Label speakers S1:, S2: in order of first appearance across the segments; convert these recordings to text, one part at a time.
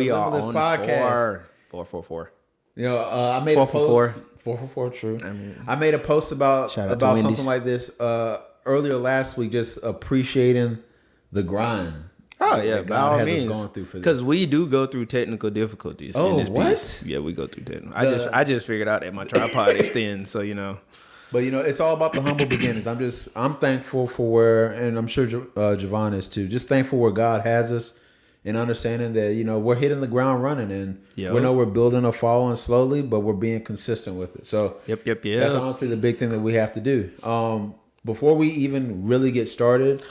S1: we are
S2: Limitless
S1: on
S2: Podcast.
S1: 444.
S2: You know, I made
S1: 444.
S2: 444, true. I made a post about something like this earlier last week, just appreciating the grind.
S1: Oh yeah, by all means.
S2: Going through for this.
S1: Because we do go through technical difficulties in this piece. Yeah, we go through technical. I just figured out that my tripod extends, so you know.
S2: But you know, it's all about the humble beginnings. I'm thankful for where, and I'm sure Javon is too. Just thankful where God has us, and understanding that you know we're hitting the ground running, and we know we're building a following slowly, but we're being consistent with it. So
S1: yep.
S2: That's honestly the big thing that we have to do. Before we even really get started,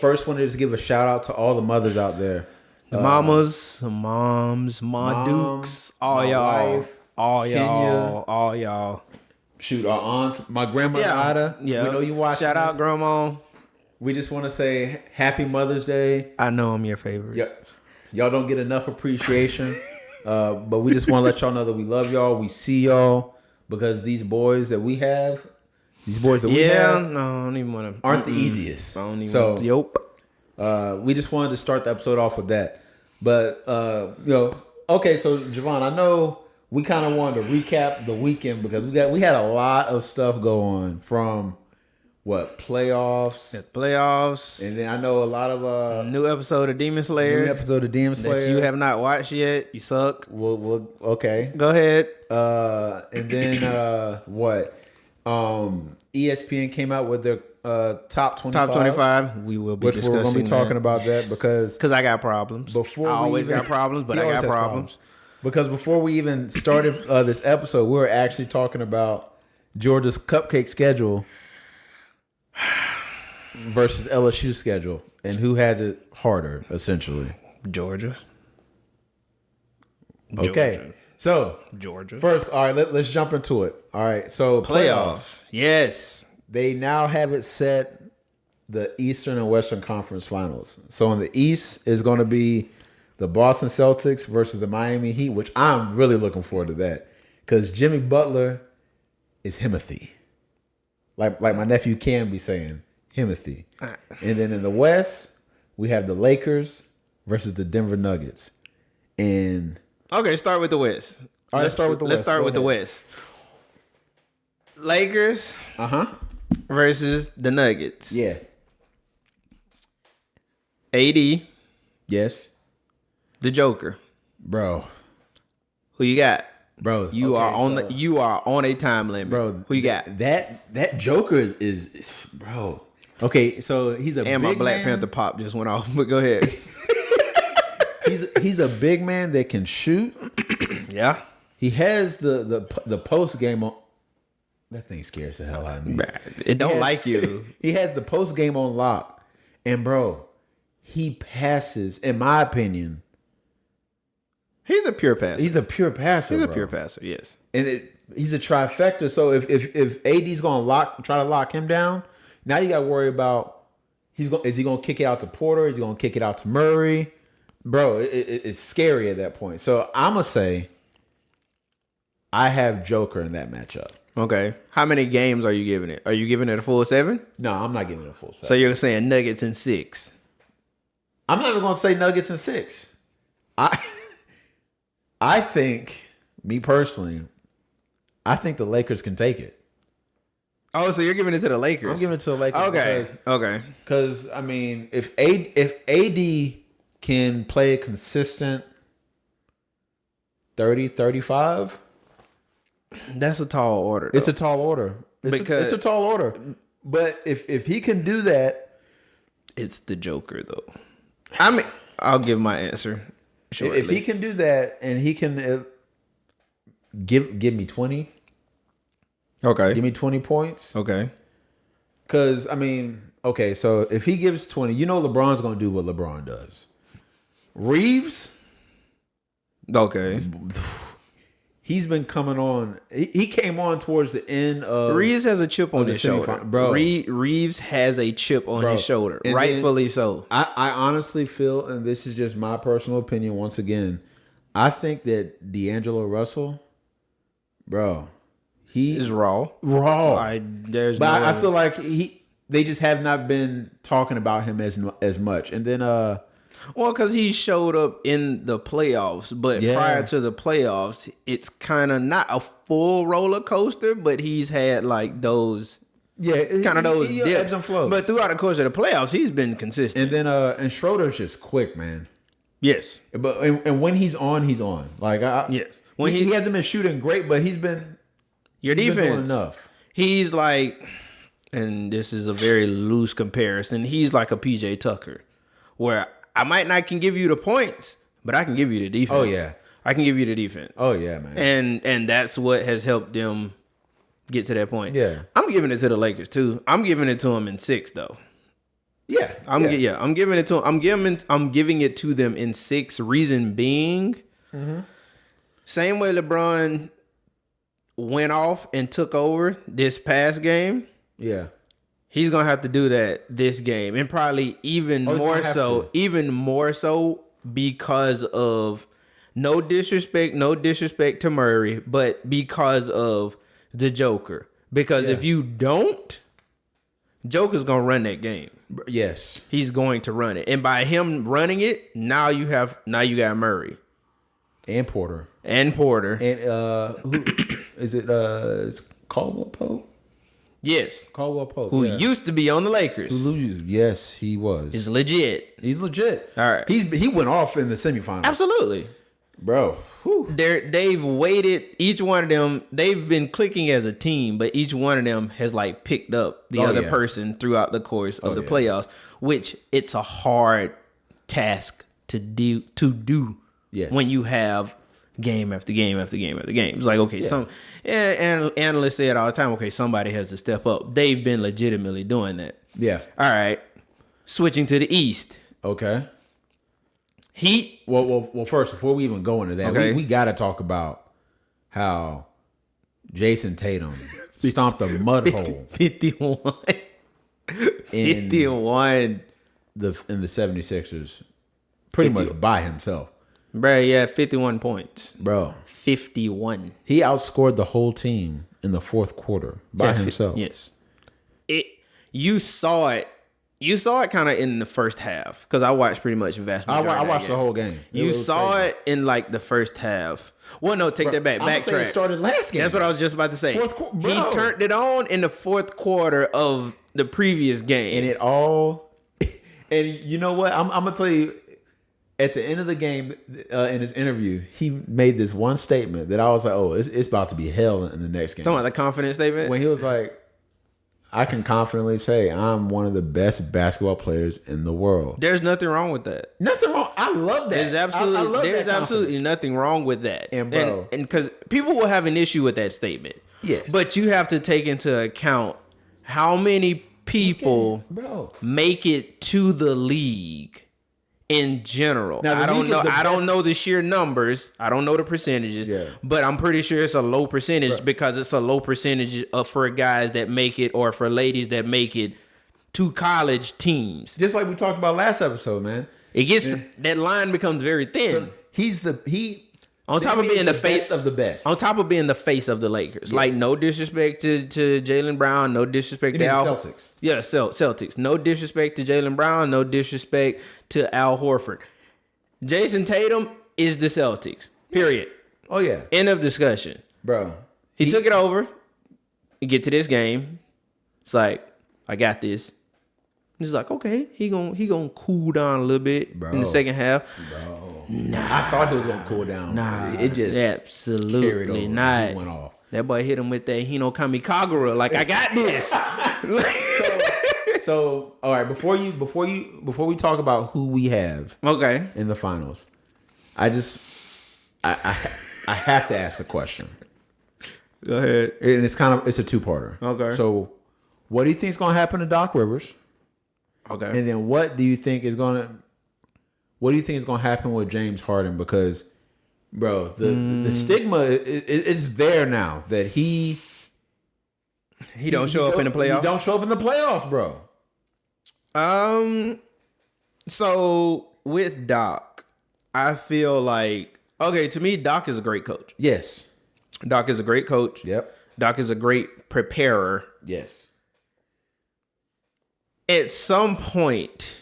S2: first wanted to just give a shout out to all the mothers out there,
S1: the mamas, the moms, my dukes, all y'all, wife, all y'all, all y'all.
S2: Shoot, our aunts, my grandma Ada.
S1: Yeah,
S2: we know you watch.
S1: Shout out, grandma.
S2: We just want to say Happy Mother's Day.
S1: I know I'm your favorite.
S2: Yep. Y'all don't get enough appreciation, but we just want to let y'all know that we love y'all. We see y'all because these boys that we have, no, I
S1: don't even want to.
S2: Aren't the easiest.
S1: I don't even.
S2: We just wanted to start the episode off with that, but okay. So Javon, I know. We kind of wanted to recap the weekend because we had a lot of stuff go on from playoffs, and then I know a lot of
S1: new episode of Demon Slayer that you have not watched yet. You suck.
S2: We'll okay.
S1: Go ahead.
S2: And then ESPN came out with their top 25.
S1: Top 25. We will be discussing.
S2: We're going to be talking about that because
S1: I got problems. I always got problems, but I got problems.
S2: Because before we even started this episode, we were actually talking about Georgia's cupcake schedule versus LSU's schedule and who has it harder, essentially.
S1: Georgia.
S2: Okay. So,
S1: Georgia.
S2: First, all right, let's jump into it. All right. So,
S1: playoffs. Yes.
S2: They now have it set, the Eastern and Western Conference Finals. So, in the East is going to be the Boston Celtics versus the Miami Heat, which I'm really looking forward to that because Jimmy Butler is Himothy. Like my nephew can be saying, Himothy. And then in the West, we have the Lakers versus the Denver Nuggets. And
S1: okay, start with the West.
S2: All right, let's start with the West.
S1: Let's start with the West. Lakers versus the Nuggets.
S2: Yeah.
S1: AD.
S2: Yes.
S1: The Joker,
S2: bro.
S1: Who you got,
S2: bro?
S1: You are on a time limit,
S2: bro.
S1: Who you got?
S2: That Joker is bro. Okay, so he's a
S1: and
S2: big
S1: my Black
S2: man.
S1: Panther pop just went off, but go ahead.
S2: he's a big man that can shoot.
S1: Yeah,
S2: he has the post game on. That thing scares the hell out of me.
S1: It don't like you.
S2: He has the post game on lock, and bro, he passes. In my opinion.
S1: He's a pure passer.
S2: He's a pure passer.
S1: Pure passer. Yes,
S2: and he's a trifecta. So if AD's gonna try to lock him down, now you got to worry about is he gonna kick it out to Porter? Is he gonna kick it out to Murray? Bro, it's scary at that point. So I'm gonna say I have Joker in that matchup.
S1: Okay, how many games are you giving it? Are you giving it a full 7?
S2: No, I'm not giving it a full 7.
S1: So you're saying Nuggets in 6?
S2: I'm not even gonna say Nuggets in 6. I think, me personally, I think the Lakers can take it.
S1: Oh, so you're giving it to the Lakers?
S2: I'm giving it to the Lakers.
S1: Okay.
S2: Because, I mean, if AD can play a consistent 30, 35.
S1: That's a tall order, though.
S2: It's a tall order. It's a tall order. But if he can do that.
S1: It's the Joker, though. I mean, I'll give my answer. Shortly.
S2: If he can do that and he can give me 20.
S1: Okay.
S2: Give me 20 points.
S1: Okay.
S2: Because, I mean, okay, so if he gives 20, you know LeBron's going to do what LeBron does. Reeves.
S1: Okay.
S2: He's been coming on. He came on towards the end of.
S1: Reeves has a chip on his shoulder,
S2: bro.
S1: Reeves has a chip on his shoulder, and rightfully so.
S2: I honestly feel, and this is just my personal opinion. Once again, I think that D'Angelo Russell, bro, he
S1: is raw.
S2: I feel like they just have not been talking about him as much. And then
S1: Well, because he showed up in the playoffs, but prior to the playoffs, it's kind of not a full roller coaster, but he's had like those, kind of those dips
S2: ebbs and flows.
S1: But throughout the course of the playoffs, he's been consistent.
S2: And then, and Schroeder's just quick, man.
S1: Yes,
S2: but and when he's on, he's on. Like,
S1: yes,
S2: when he hasn't been shooting great, but he's been
S1: defense
S2: doing enough.
S1: He's like, and this is a very loose comparison. He's like a PJ Tucker, where I might not can give you the points, but I can give you the defense.
S2: Oh yeah,
S1: I can give you the defense.
S2: Oh yeah, man.
S1: And that's what has helped them get to that point.
S2: Yeah,
S1: I'm giving it to the Lakers too. I'm giving it to them in 6 though.
S2: Yeah,
S1: I'm giving it to them. I'm giving it to them in 6. Reason being, same way LeBron went off and took over this past game.
S2: Yeah.
S1: He's gonna have to do that this game, and probably even more so because of no disrespect to Murray, but because of the Joker. Because if you don't, Joker's gonna run that game.
S2: Yes,
S1: he's going to run it, and by him running it, now you got Murray
S2: and Porter
S1: and
S2: who is it? It's Caldwell Pope.
S1: Yes,
S2: Caldwell Pope,
S1: who used to be on the Lakers.
S2: Yes, he was.
S1: He's legit. All right,
S2: he went off in the semifinals.
S1: Absolutely,
S2: bro.
S1: They've waited. Each one of them, they've been clicking as a team, but each one of them has like picked up the other person throughout the course of the playoffs, which it's a hard task to do. Yes. When you have game after game after game after game. It's like, okay, and analysts say it all the time, okay, somebody has to step up. They've been legitimately doing that.
S2: Yeah.
S1: All right. Switching to the East.
S2: Okay.
S1: Heat.
S2: Well, first, before we even go into that, we got to talk about how Jason Tatum stomped a mud hole.
S1: 51.
S2: In the 76ers pretty much by himself.
S1: Bro, yeah, 51 points.
S2: Bro.
S1: 51.
S2: He outscored the whole team in the fourth quarter by himself.
S1: Yes. You saw it kind of in the first half because I watched pretty much the vast majority.
S2: I watched the whole game.
S1: You saw it in like the first half. Well, no, take that back. Backtrack.
S2: It started last game.
S1: That's what I was just about to say.
S2: Fourth quarter,
S1: he turned it on in the fourth quarter of the previous game.
S2: And you know what? I'm gonna tell you. At the end of the game, in his interview, he made this one statement that I was like, "Oh, it's about to be hell in the next game."
S1: Talking about the confidence statement?
S2: When he was like, "I can confidently say I'm one of the best basketball players in the world."
S1: There's nothing wrong with that.
S2: Nothing wrong. I love that.
S1: There's absolutely nothing wrong with that.
S2: And
S1: because people will have an issue with that statement.
S2: Yes.
S1: But you have to take into account how many people make it to the league. In general,
S2: now,
S1: I don't know the sheer numbers. I don't know the percentages, but I'm pretty sure it's a low percentage because it's a low percentage for guys that make it or for ladies that make it to college teams.
S2: Just like we talked about last episode, man.
S1: It gets that line becomes very thin.
S2: So
S1: on top of being the face
S2: of the best.
S1: On top of being the face of the Lakers. Like, no disrespect to Jaylen Brown, no disrespect to Al.
S2: Celtics.
S1: Yeah, Celtics. No disrespect to Jaylen Brown, no disrespect to Al Horford. Jason Tatum is the Celtics. Period.
S2: Oh yeah.
S1: End of discussion.
S2: Bro.
S1: He took it over. You get to this game. It's like, I got this. He's like, okay, he gonna cool down a little bit in the second half.
S2: Bro.
S1: Nah.
S2: I thought he was gonna cool down.
S1: Nah.
S2: It just
S1: absolutely not.
S2: He went off.
S1: That boy hit him with that Hino Kamikagura. Like, I got this.
S2: So all right, before we talk about who we have in the finals, I have to ask a question.
S1: Go ahead.
S2: And it's a two-parter.
S1: Okay.
S2: So what do you think is gonna happen to Doc Rivers?
S1: Okay.
S2: And then what do you think is gonna happen with James Harden? Because, bro, the stigma is there now that he
S1: don't show up in the playoffs.
S2: He don't show up in the playoffs, bro.
S1: So with Doc, I feel like, to me, Doc is a great coach.
S2: Yes.
S1: Doc is a great coach.
S2: Yep.
S1: Doc is a great preparer.
S2: Yes. At
S1: some point,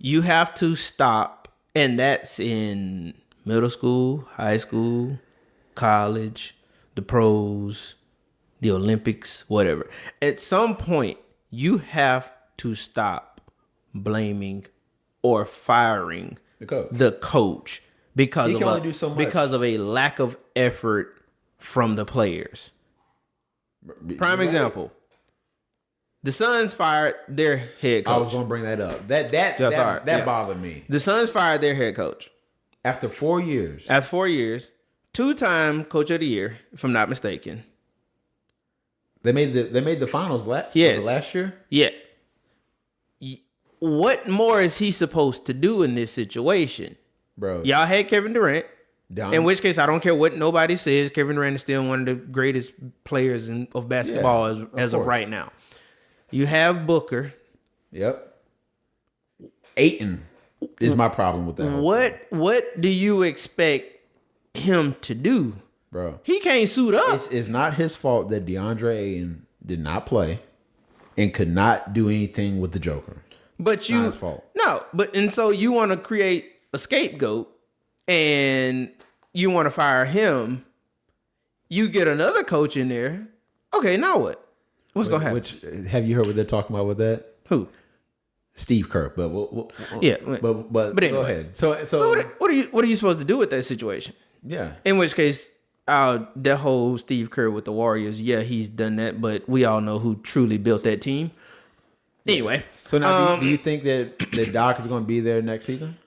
S1: You have to stop, and that's in middle school, high school, college, the pros, the Olympics, whatever. At some point, you have to stop blaming or firing the coach because of a lack of effort from the players. Prime example. The Suns fired their head coach.
S2: I was going to bring that up. That bothered me.
S1: The Suns fired their head coach.
S2: After 4 years.
S1: 2-time coach of the year, if I'm not mistaken.
S2: They made the finals last year?
S1: Yeah. What more is he supposed to do in this situation?
S2: Bro.
S1: Y'all had Kevin Durant. In which case, I don't care what nobody says. Kevin Durant is still one of the greatest players of basketball as of right now. You have Booker.
S2: Yep. Ayton is my problem with that.
S1: What do you expect him to do?
S2: Bro.
S1: He can't suit up.
S2: It's not his fault that DeAndre Ayton did not play and could not do anything with the Joker.
S1: But
S2: not his fault.
S1: No, and so you want to create a scapegoat and you want to fire him. You get another coach in there. Okay, now what? What's going to happen?
S2: Have you heard what they're talking about with that?
S1: Who?
S2: Steve Kerr. But anyway. Go ahead. So
S1: what are you supposed to do with that situation?
S2: Yeah.
S1: In which case, that whole Steve Kerr with the Warriors, yeah, he's done that, but we all know who truly built that team. Anyway.
S2: So now, do you think that Doc is going to be there next season?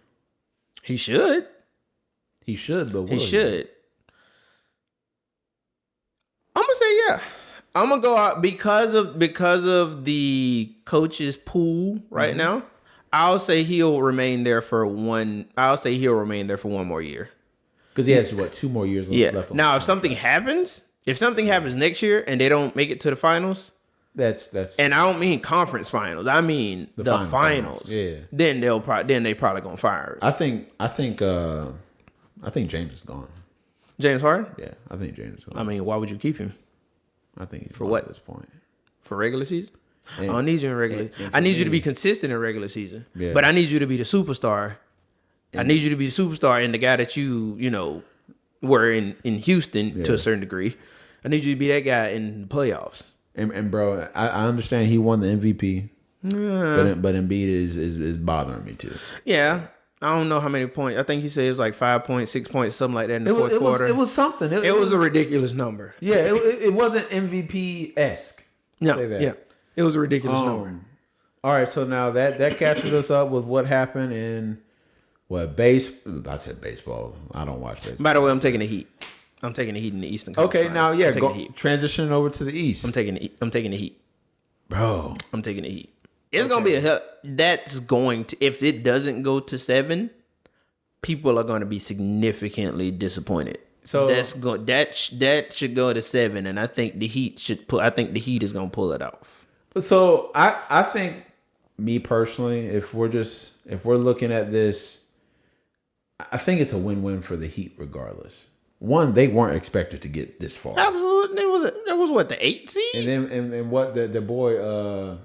S1: He should.
S2: He should, but
S1: he should. I'm gonna say yeah. I'm gonna go out because of the coaches pool right now. I'll say he'll remain there for one more year. Because
S2: he has 2 more years left.
S1: Now, if something happens next year and they don't make it to the finals,
S2: that's
S1: and I don't mean conference finals. I mean the finals.
S2: Yeah.
S1: Then they probably gonna fire him.
S2: I think James is gone.
S1: James Harden?
S2: Yeah, I think James is gone.
S1: I mean, why would you keep him?
S2: I think he's
S1: for what
S2: at this point.
S1: For regular season? I don't need you in regular. I need you to be consistent in regular season. Yeah. But I need you to be the superstar. I need you to be the superstar and the guy that you were in Houston to a certain degree. I need you to be that guy in the playoffs.
S2: And bro, I understand he won the MVP. But Embiid is bothering me too.
S1: Yeah. I don't know how many points. I think he said it was like 5 points, 6 points, something like that in the fourth quarter.
S2: It was something.
S1: It was a ridiculous number.
S2: Yeah, it wasn't MVP-esque.
S1: No, yeah. It was a ridiculous number.
S2: All right, so now that catches us up with what happened in I said baseball. I don't watch baseball.
S1: By the way, I'm taking the Heat. I'm taking the Heat in the Eastern Conference.
S2: Okay, now transitioning over to the East.
S1: I'm taking the Heat.
S2: Bro.
S1: I'm taking the Heat. It's going to be if it doesn't go to 7, people are going to be significantly disappointed. So that should go to 7, and I think the Heat is going to pull it off.
S2: So I think, me personally, if we're looking at this, I think it's a win-win for the Heat regardless. One, they weren't expected to get this far.
S1: Absolutely, it was what, the 8th seed,
S2: and what the boy.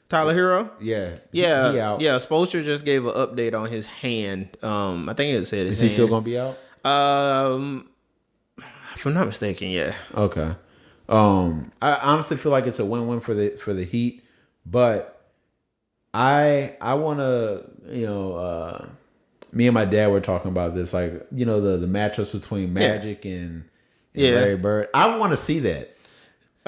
S1: Tyler Hero?
S2: Yeah.
S1: He out. Yeah, Spoelstra just gave an update on his hand. I think it said his hand.
S2: Is he still going to be out?
S1: If I'm not mistaken, yeah.
S2: Okay. I honestly feel like it's a win-win for the Heat, but I want to, me and my dad were talking about this, like, the matchups between Magic and Larry Bird. I want to see that.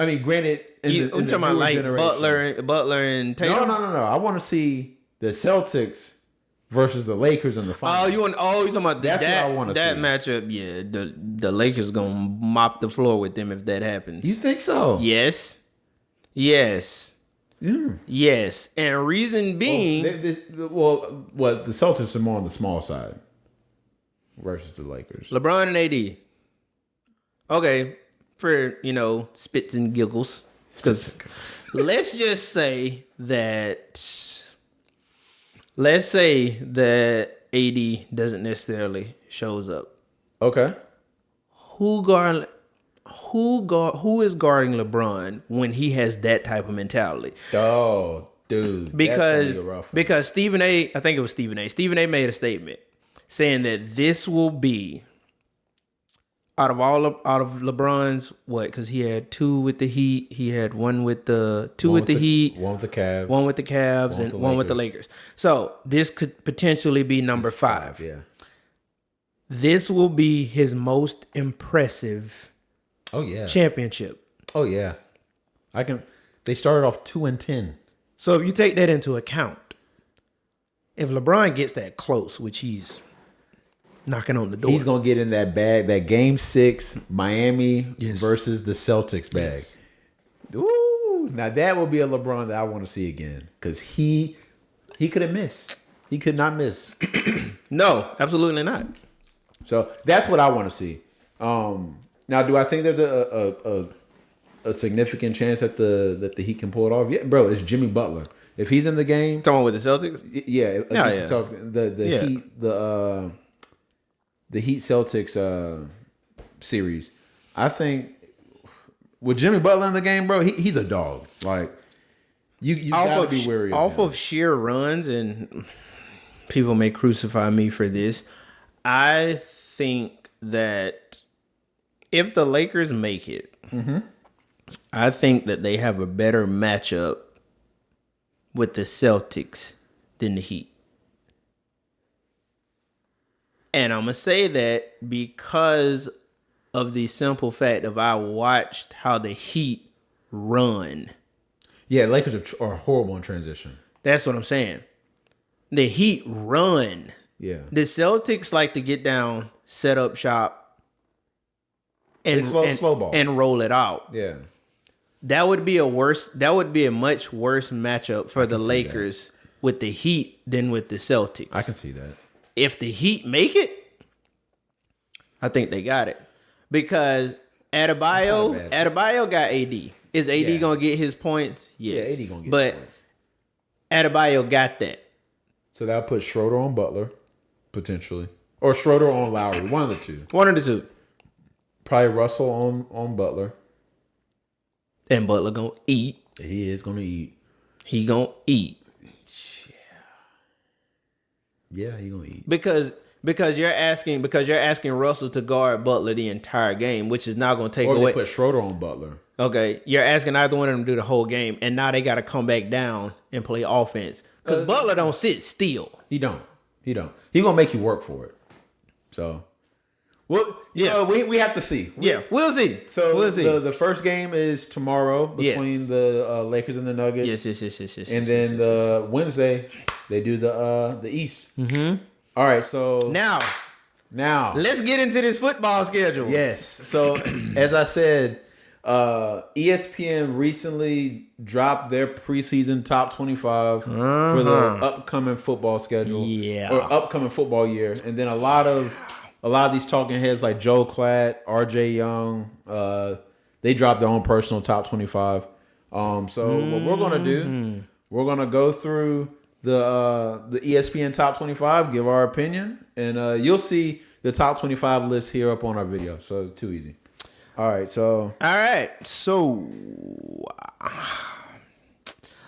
S2: I mean, granted,
S1: I'm talking about like Butler and Tatum.
S2: No. I want to see the Celtics versus the Lakers in the finals.
S1: You talking about
S2: that's what I want to see.
S1: That matchup? Yeah, the Lakers gonna mop the floor with them if that happens.
S2: You think so?
S1: Yes.
S2: Yeah.
S1: Yes, and reason being,
S2: the Celtics are more on the small side versus the Lakers.
S1: LeBron and AD. Okay. For spits and giggles, because let's say that AD doesn't necessarily shows up.
S2: Okay.
S1: Who is guarding LeBron when he has that type of mentality?
S2: Oh, Dude,
S1: because Stephen A. I think it was Stephen A. Stephen A. made a statement saying that this will be out of LeBron's what? Because he had 2 with the Heat, he had 1 with the Heat,
S2: 1 with the Cavs,
S1: 1 with the Cavs, and 1 with the Lakers. So this could potentially be number 5.
S2: Yeah,
S1: this will be his most impressive. Championship.
S2: Oh yeah, They started off 2-10.
S1: So if you take that into account, if LeBron gets that close, which he's knocking on the door,
S2: he's gonna get in that bag, that Game 6 Miami versus the Celtics bag. Yes. Ooh, now that will be a LeBron that I want to see again because he could have missed. He could not miss.
S1: No, absolutely not.
S2: So that's what I want to see. Now, do I think there's a significant chance that the Heat can pull it off? Yeah, bro, it's Jimmy Butler. If he's in the game,
S1: talking with the Celtics,
S2: yeah, the Heat Celtics series. I think with Jimmy Butler in the game, bro, he's a dog. Like you gotta be wary
S1: of sheer runs, and people may crucify me for this. I think that if the Lakers make it, I think that they have a better matchup with the Celtics than the Heat. And I'm going to say that because of the simple fact of I watched how the Heat run.
S2: Yeah, Lakers are horrible in transition.
S1: That's what I'm saying. The Heat run.
S2: Yeah.
S1: The Celtics like to get down, set up shop, and
S2: slow ball
S1: and roll it out.
S2: Yeah.
S1: That would be a much worse matchup for the Lakers with the Heat than with the Celtics.
S2: I can see that.
S1: If the Heat make it, I think they got it. Because Adebayo got AD. Is AD gonna get his points? Yes.
S2: Yeah, AD gonna get
S1: his points. Adebayo got that.
S2: So that'll put Schroeder on Butler, potentially. Or Schroeder on Lowry. One of the two. Probably Russell on Butler.
S1: And Butler gonna eat.
S2: He is gonna eat.
S1: He gonna eat.
S2: Yeah, he gonna eat.
S1: Because you're asking Russell to guard Butler the entire game, which is now gonna take away.
S2: Or they put Schroeder on Butler.
S1: Okay, you're asking either one of them to do the whole game, and now they got to come back down and play offense because Butler don't sit still.
S2: He don't. He gonna make you work for it. So. Well, yeah, we have to see.
S1: We'll see.
S2: So we'll see. The first game is tomorrow between the Lakers and the Nuggets.
S1: Yes.
S2: And then Wednesday they do the East.
S1: Mm-hmm.
S2: All right, so
S1: now let's get into this football schedule.
S2: Yes. So as I said, ESPN recently dropped their preseason top 25 for the upcoming football schedule.
S1: Yeah.
S2: Or upcoming football year, and then a lot of these talking heads like Joe Klatt, RJ Young, they dropped their own personal top 25. So what we're gonna do, we're gonna go through the ESPN top 25, give our opinion, and you'll see the top 25 list here up on our video. So it's too easy. All right, so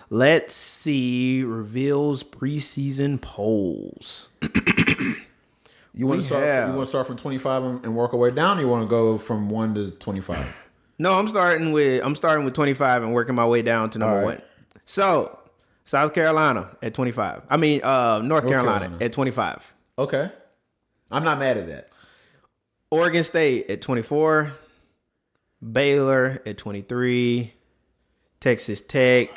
S1: let's see reveals preseason polls.
S2: You want to start from 25 and work our way down, or you want to go from 1 to 25?
S1: No, I'm starting with 25 and working my way down to number 1. So, South Carolina at 25. I mean, North Carolina at 25.
S2: Okay. I'm not mad at that.
S1: Oregon State at 24. Baylor at 23. Texas Tech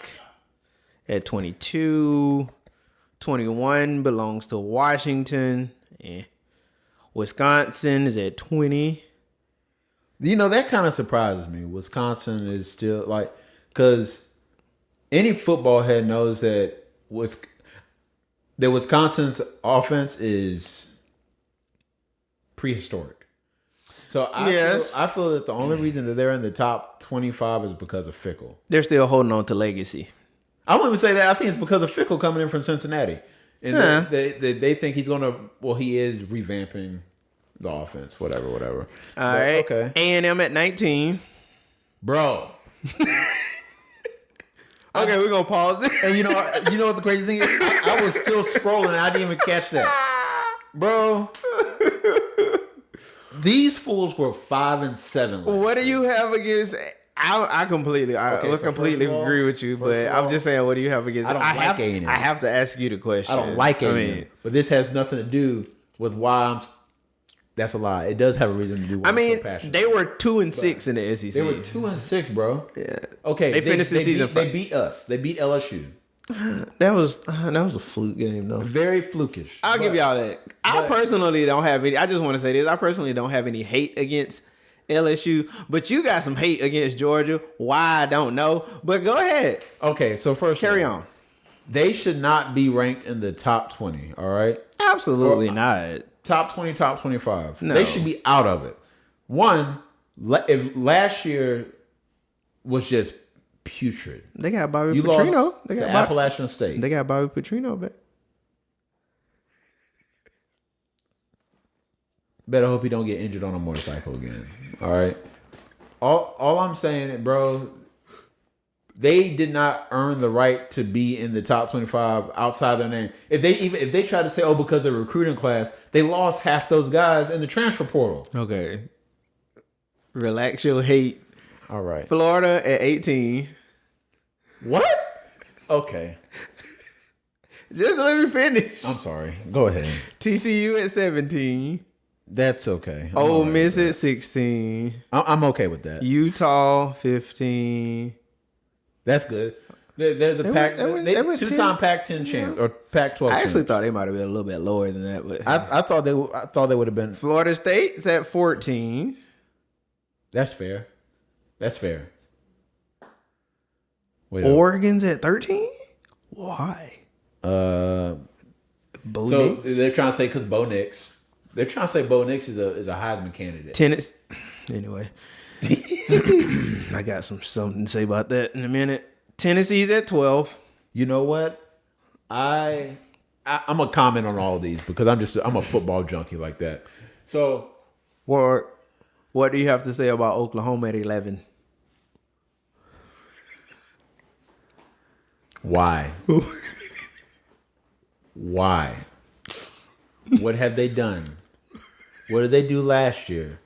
S1: at 22. 21 belongs to Washington. Wisconsin is at 20.
S2: You know, that kind of surprises me. Wisconsin is still because any football head knows that Wisconsin's offense is prehistoric. So I feel that the only reason that they're in the top 25 is because of Fickle.
S1: They're still holding on to legacy.
S2: I wouldn't even say that. I think it's because of Fickle coming in from Cincinnati. And they think he's going to, he is revamping the offense, whatever.
S1: All right. Okay. A&M at 19.
S2: Bro.
S1: Okay, we're gonna pause this.
S2: And you know what the crazy thing is? I was still scrolling and I didn't even catch that. Bro. These fools were 5-7.
S1: What do you have against? I completely agree with you, but I'm just saying, what do you have against? I
S2: like A&M.
S1: I have to ask you the question.
S2: I don't like A&M, but this has nothing to do with why I'm. That's a lie. It does have a reason to do.
S1: I mean, they were 2-6 in the SEC.
S2: They were 2-6, bro.
S1: Yeah.
S2: Okay.
S1: They finished the season.
S2: They beat us. They beat LSU.
S1: That was a fluke game, though.
S2: Very flukish.
S1: I'll give y'all that. I personally don't have any. I just want to say this. I personally don't have any hate against LSU, but you got some hate against Georgia. Why, I don't know. But go ahead.
S2: Okay, so first,
S1: carry on.
S2: They should not be ranked in the top 20. All right.
S1: Absolutely not.
S2: Top 20, top 25.
S1: No.
S2: They should be out of it. One, if last year was just putrid.
S1: They got Bobby Petrino.
S2: They got Appalachian State.
S1: They got Bobby Petrino back.
S2: Better hope he don't get injured on a motorcycle again. All right. All I'm saying, bro, they did not earn the right to be in the top 25 outside their name. If they try to say, oh, because they're recruiting class, they lost half those guys in the transfer portal.
S1: Okay. Relax your hate.
S2: All right.
S1: Florida at 18.
S2: What? Okay.
S1: Just let me finish.
S2: I'm sorry. Go ahead.
S1: TCU at 17.
S2: That's okay.
S1: Ole Miss at 16.
S2: I'm okay with that.
S1: Utah 15.
S2: That's good. They're the Pac. They were two-time Pac-10 champ or Pac-12.
S1: I actually thought they might have been a little bit lower than that, but
S2: I thought they would have been.
S1: Florida State's at 14.
S2: That's fair. That's fair. Wait,
S1: Oregon's at 13. Why?
S2: Bo so Nix? They're trying to say because Bo Nix. They're trying to say Bo Nix is a Heisman candidate.
S1: Tennis. Anyway, I got something to say about that in a minute. Tennessee's at 12.
S2: You know what? I'm gonna comment on all of these because I'm a football junkie like that. So,
S1: what do you have to say about Oklahoma at 11?
S2: Why? Why? What have they done? What did they do last year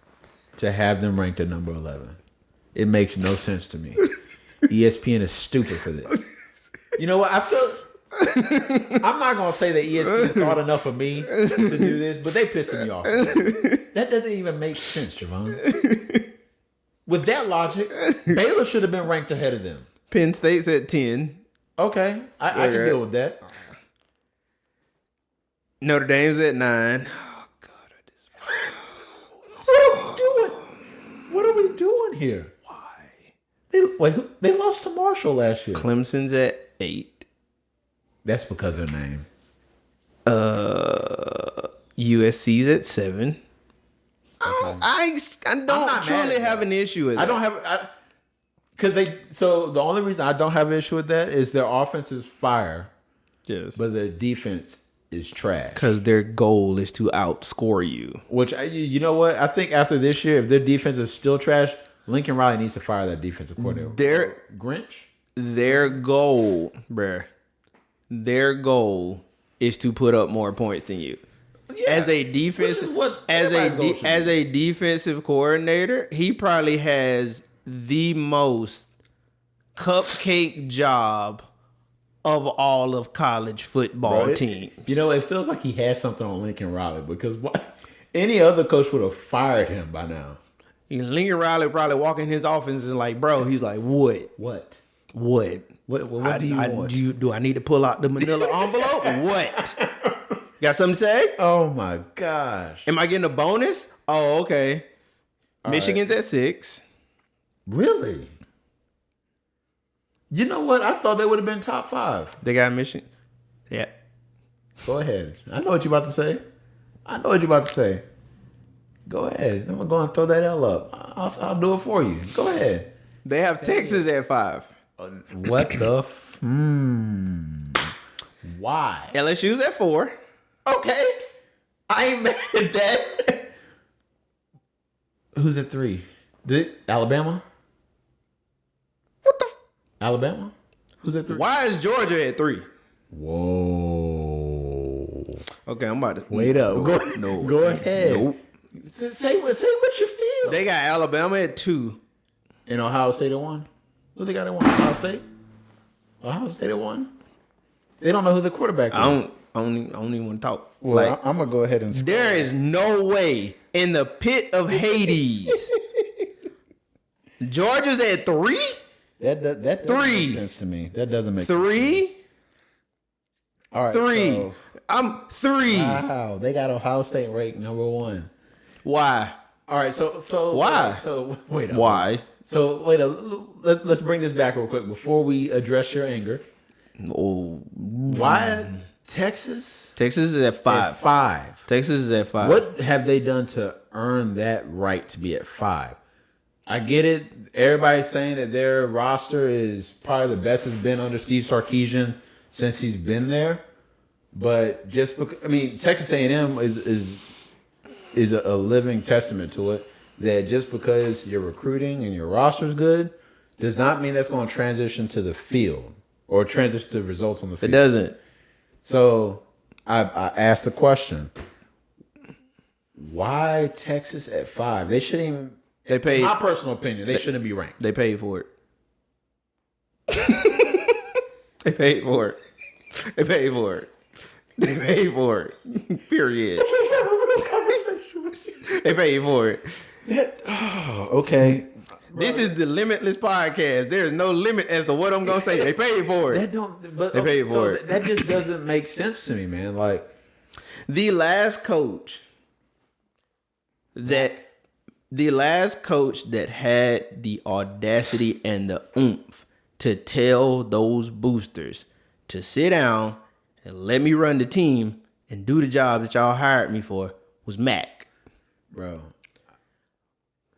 S2: to have them ranked at number 11? It makes no sense to me. ESPN is stupid for this. You know what? I feel I'm not gonna say that ESPN thought enough of me to do this, but they pissing me off. That doesn't even make sense, Javon. With that logic, Baylor should have been ranked ahead of them.
S1: Penn State's at 10.
S2: Okay, I can deal with that.
S1: Notre Dame's at 9. Oh God,
S2: What are we doing here?
S1: Why?
S2: They lost to Marshall last year.
S1: Clemson's at 8.
S2: That's because of their name.
S1: USC's at 7. I don't truly have an issue with that.
S2: I don't have so the only reason I don't have an issue with that is their offense is fire.
S1: Yes.
S2: But their defense is trash.
S1: Because their goal is to outscore you.
S2: Which, you know what? I think after this year, if their defense is still trash, Lincoln Riley needs to fire that defensive coordinator. Grinch?
S1: Their goal, bruh. Their goal is to put up more points than you. Yeah. As a defensive coordinator, he probably has the most cupcake job of all of college football teams.
S2: You know, it feels like he has something on Lincoln Riley because any other coach would have fired him by now.
S1: Lincoln Riley probably walk in his office and like, bro, he's like, what?
S2: What do you want?
S1: Do I need to pull out the manila envelope? What? Got something to say?
S2: Oh my gosh.
S1: Am I getting a bonus? Oh, okay. All Michigan's at 6.
S2: Really? You know what? I thought they would have been top 5.
S1: They got Michigan. Yeah.
S2: Go ahead. I know what you're about to say. Go ahead. I'm going to go and throw that L up. I'll do it for you. Go ahead.
S1: They have Texas at 5.
S2: What the Why?
S1: LSU's at 4.
S2: Okay. I ain't mad at that. Who's at 3? Alabama?
S1: What the?
S2: Alabama? Who's at 3?
S1: Why is Georgia at 3?
S2: Whoa.
S1: Okay, I'm about to
S2: wait up. Go ahead. Nope. Say what you feel.
S1: They got Alabama at 2.
S2: And Ohio State at 1. Who they got at 1? Ohio State. Ohio State at 1. They don't know who the quarterback is.
S1: I don't even want to talk.
S2: Well, like, I'm gonna go ahead and.
S1: There is no way in the pit of Hades. Georgia's at 3.
S2: That doesn't make sense to me. That doesn't make
S1: 3.
S2: Sense. All right,
S1: 3.
S2: So,
S1: I'm 3.
S2: Wow, they got Ohio State ranked number 1.
S1: Why?
S2: All right, so
S1: why?
S2: Wait.
S1: Why?
S2: So wait. Let's bring this back real quick before we address your anger.
S1: Oh,
S2: why Texas?
S1: Texas is at 5.
S2: 5.
S1: Texas is at 5.
S2: What have they done to earn that right to be at 5? I get it. Everybody's saying that their roster is probably the best it's been under Steve Sarkisian since he's been there. But just because, Texas A&M is a living testament to it. That just because your recruiting and your roster is good does not mean that's going to transition to the field or transition to results on the field.
S1: It doesn't.
S2: So I asked the question: why Texas at 5? They shouldn't even.
S1: They paid.
S2: In my personal opinion, they shouldn't be ranked.
S1: They paid for it. They paid for it. They paid for it. They paid for it. Period. They paid for it.
S2: Okay.
S1: This is the Limitless Podcast. There's no limit as to what I'm gonna say. They paid for it.
S2: They paid for it. That just doesn't make sense to me, man. Like
S1: the last coach that had the audacity and the oomph to tell those boosters to sit down and let me run the team and do the job that y'all hired me for was Mac.
S2: Bro.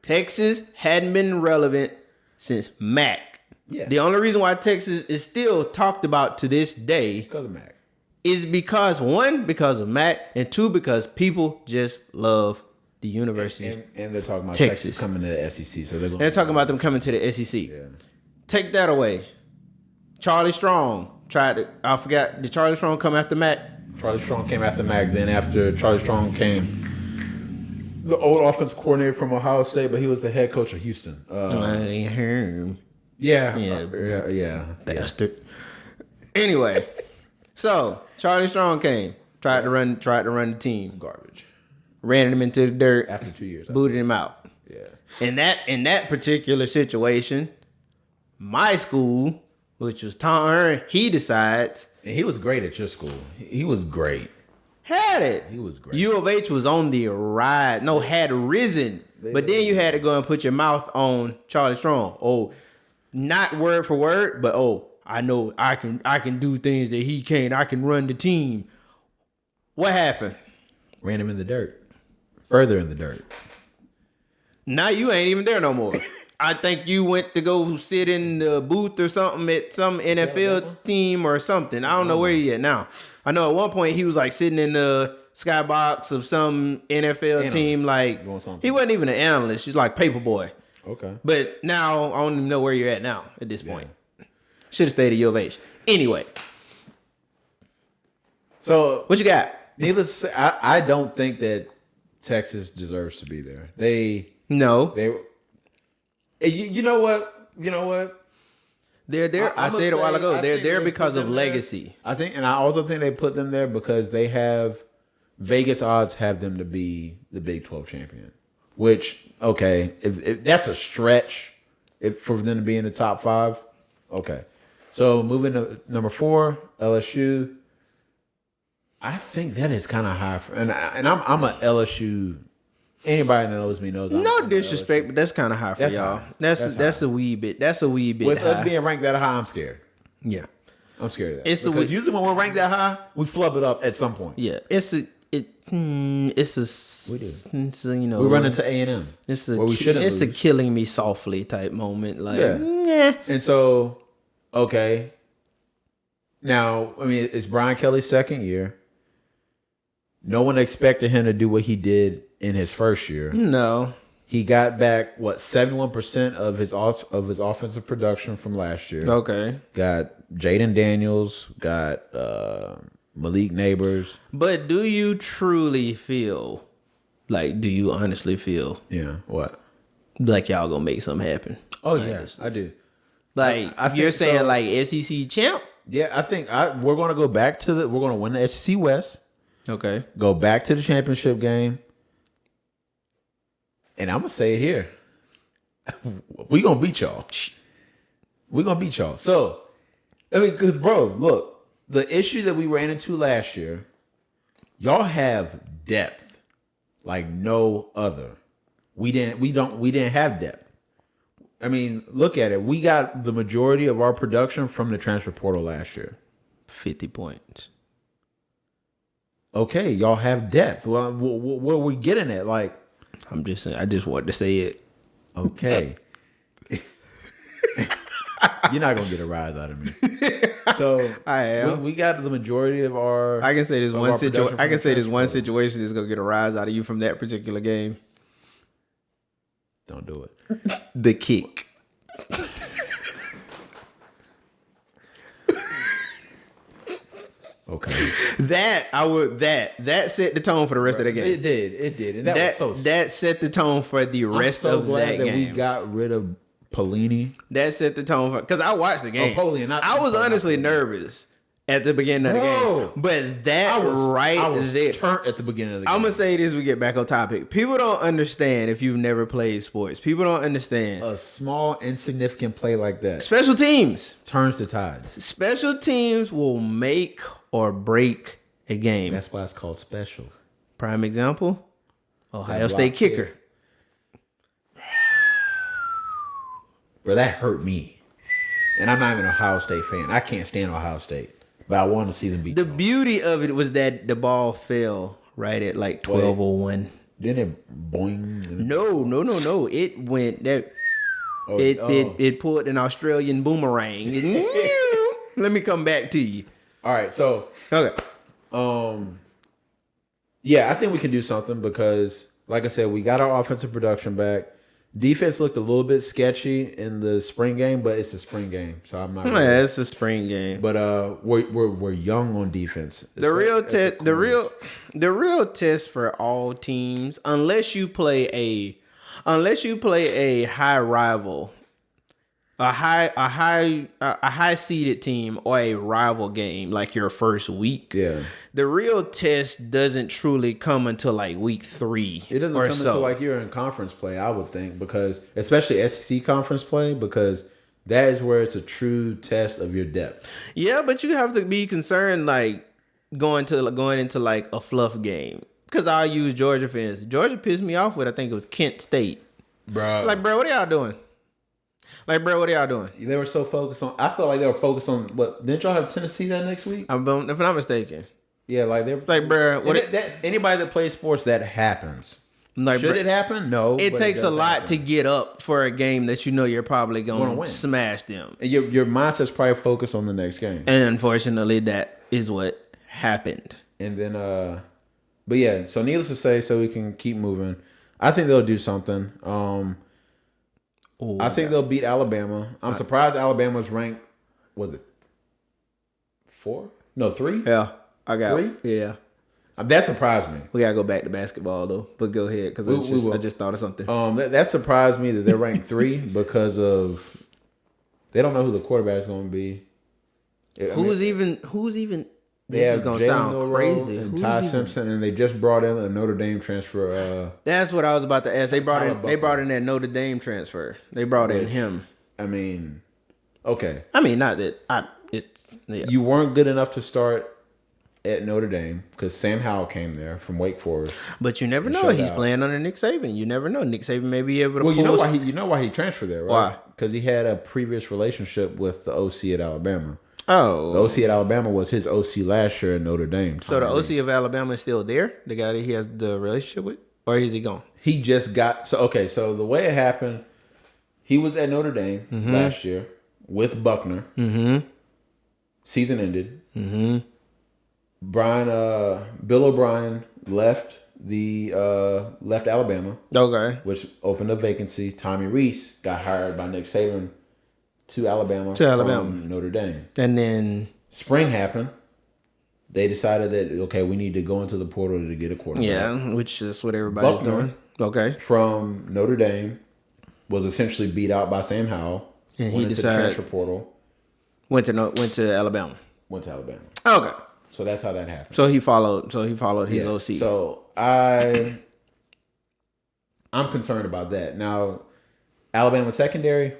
S1: Texas hadn't been relevant since Mac.
S2: Yeah.
S1: The only reason why Texas is still talked about to this day
S2: because of Mac
S1: is because, 1, because of Mac, and 2, because people just love the university.
S2: And they're talking about Texas coming to the SEC. So
S1: they're talking about them coming to the SEC.
S2: Yeah.
S1: Take that away. Charlie Strong did Charlie Strong come after Mac?
S2: Charlie Strong came after Mac. Then after Charlie Strong came the old offensive coordinator from Ohio State, but he was the head coach of Houston. Yeah.
S1: Bastard. Anyway, so Charlie Strong came, tried to run the team.
S2: Garbage.
S1: Ran him into the dirt
S2: after 2 years.
S1: Booted him out.
S2: Yeah.
S1: In that particular situation, my school, which was Tom, he decides.
S2: And he was great at your school. He was great.
S1: Had it.
S2: He was great.
S1: U of H was on the rise. No, had risen. But then you had to go and put your mouth on Charlie Strong. Oh, not word for word, but I know I can do things that he can't. I can run the team. What happened?
S2: Ran him in the dirt. Further in the dirt.
S1: Now you ain't even there no more. I think you went to go sit in the booth or something at some NFL team or something. I don't know where he at now. I know at one point he was like sitting in the skybox of some NFL team. Like he wasn't even an analyst. He's like paper boy.
S2: Okay.
S1: But now I don't even know where you're at now at this point. Should have stayed at U of H. Anyway.
S2: So
S1: what you got?
S2: Needless to say, I don't think that Texas deserves to be there. You know what?
S1: They're there. I said it a while ago. They're there because of legacy.
S2: And I also think they put them there because they have Vegas odds have them to be the Big 12 champion. Which, okay, if that's a stretch, for them to be in the top 5, okay. So moving to number 4, LSU. I think that is kind of high and I'm a LSU. Anybody that knows me knows.
S1: No disrespect, but that's kind of high for y'all.
S2: High.
S1: That's a wee bit. That's a wee bit.
S2: With
S1: high.
S2: us being ranked that high, I'm scared.
S1: Yeah,
S2: I'm scared of that. Because usually when we're ranked that high, we flub it up at some point.
S1: Yeah, we
S2: run into A&M.
S1: It's a killing me softly type moment. Like,
S2: And so, okay. Now, it's Brian Kelly's second year. No one expected him to do what he did in his first year.
S1: No.
S2: He got back 71% of his offensive production from last year.
S1: Okay.
S2: Got Jaden Daniels, got Malik Neighbors.
S1: But do you truly feel do you honestly feel
S2: what?
S1: Like y'all gonna make something happen?
S2: Oh yeah, I do.
S1: I you're saying SEC champ?
S2: Yeah, I think we're gonna go back to we're gonna win the SEC West.
S1: Okay.
S2: Go back to the championship game. And I'm gonna say it here. We gonna beat y'all. We gonna beat y'all. So, I mean, because bro, look, the issue that we ran into last year, y'all have depth like no other. We didn't have depth. I mean, look at it. We got the majority of our production from the transfer portal last year.
S1: 50 points.
S2: Okay, y'all have depth. Well, what are we getting at? Like,
S1: I'm just saying. I just wanted to say it.
S2: Okay. You're not gonna get a rise out of me. So
S1: I am.
S2: We got the majority of our.
S1: I can say this one situation. I can say this one situation is gonna get a rise out of you from that particular game.
S2: Don't do it.
S1: The kick.
S2: Okay.
S1: That set the tone for the rest of the game.
S2: It did. And that was so
S1: that set the tone for the rest of that game.
S2: We got rid of Pelini.
S1: That set the tone for because I watched the game.
S2: I
S1: was honestly nervous at the beginning of the game. But that I was there.
S2: Turned at the beginning of the game.
S1: I'm gonna say this, we get back on topic. People don't understand if you've never played sports. People don't understand.
S2: A small, insignificant play like that.
S1: Special teams
S2: turns the tides.
S1: Special teams will make or break a game.
S2: That's why it's called special.
S1: Prime example, Ohio State kicker.
S2: Bro, that hurt me. And I'm not even an Ohio State fan. I can't stand Ohio State. But I wanted to see them beat them.
S1: Beauty of it was that the ball fell right at 12:01.
S2: Didn't it boing?
S1: No. It went that. It pulled an Australian boomerang. Let me come back to you.
S2: All right, so
S1: okay.
S2: Yeah, I think we can do something because, like I said, we got our offensive production back. Defense looked a little bit sketchy in the spring game, but it's a spring game, so I'm not.
S1: Yeah, it's a spring game.
S2: But we're young on defense.
S1: The real test for all teams, unless you play a high rival, a high seeded team or a rival game like your first week.
S2: Yeah.
S1: The real test doesn't truly come until week 3.
S2: It doesn't come until you're in conference play, I would think, because especially SEC conference play, because that is where it's a true test of your depth.
S1: Yeah, but you have to be concerned going into a fluff game. Because I'll use Georgia fans. Georgia pissed me off with I think it was Kent State.
S2: Bro,
S1: what are y'all doing? What are y'all doing?
S2: They were so focused on. I felt like they were focused on. What didn't y'all have Tennessee that next week?
S1: If I'm not mistaken.
S2: Yeah, they're
S1: bro.
S2: Anybody that plays sports, that happens. Should it happen? No.
S1: It takes a lot to get up for a game that you know you're probably going to smash them.
S2: And your mindset's probably focused on the next game.
S1: And unfortunately, that is what happened.
S2: And then, but yeah. So needless to say, so we can keep moving. I think they'll do something. I think they'll beat Alabama. I'm surprised Alabama's ranked. Was it 4? No, 3.
S1: Yeah, I got
S2: 3.
S1: Yeah,
S2: that surprised me.
S1: We gotta go back to basketball though. But go ahead, because I just thought of something.
S2: That surprised me that they're ranked 3 because of they don't know who the quarterback is going to be.
S1: Who's even?
S2: This is gonna sound crazy. And Ty Simpson, and they just brought in a Notre Dame transfer.
S1: That's what I was about to ask. They brought in that Notre Dame transfer. They brought in him.
S2: I mean, okay.
S1: I mean, not that
S2: You weren't good enough to start at Notre Dame because Sam Howell came there from Wake Forest.
S1: But you never know. He's playing under Nick Saban. You never know. Nick Saban may be able to.
S2: Well, you know why he transferred there, right?
S1: Why?
S2: Because he had a previous relationship with the OC at Alabama.
S1: Oh.
S2: The OC at Alabama was his OC last year at Notre Dame.
S1: So the OC of Alabama is still there? The guy that he has the relationship with? Or is he gone?
S2: He just got... So the way it happened, he was at Notre Dame last year with Buckner. Mm-hmm. Season ended. Mm-hmm. Bill O'Brien left left Alabama.
S1: Okay.
S2: Which opened a vacancy. Tommy Rees got hired by Nick Saban to Alabama from Notre Dame.
S1: And then
S2: spring happened. They decided that, okay, we need to go into the portal to get a quarterback.
S1: Yeah, which is what everybody's doing. Okay.
S2: From Notre Dame was essentially beat out by Sam Howell.
S1: And he decided
S2: the transfer portal.
S1: Went to Alabama.
S2: Went to Alabama.
S1: Okay.
S2: So that's how that happened.
S1: So he followed his OC.
S2: So I'm concerned about that. Now, Alabama secondary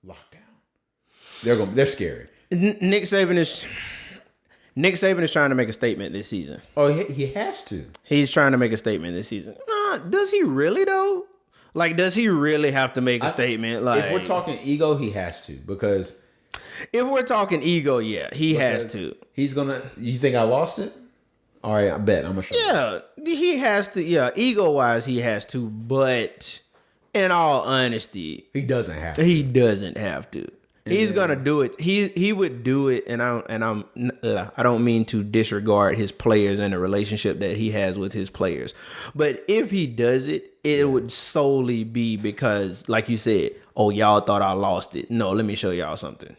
S2: lockdown. They're scary.
S1: Nick Saban is trying to make a statement this season.
S2: Oh, he has to.
S1: He's trying to make a statement this season. Does he really though? Like, does he really have to make a statement? Like,
S2: if we're talking ego, he has to, because
S1: if we're talking ego, yeah, he has to.
S2: He's gonna. You think I lost it? All right, I bet I'm gonna show you.
S1: Yeah, he has to. Yeah, ego wise, he has to. But in all honesty,
S2: he doesn't have to.
S1: He doesn't have to. He's gonna do it. He would do it, and I don't mean to disregard his players and the relationship that he has with his players, but if he does it, it would solely be because, like you said, oh, y'all thought I lost it. No, let me show y'all something.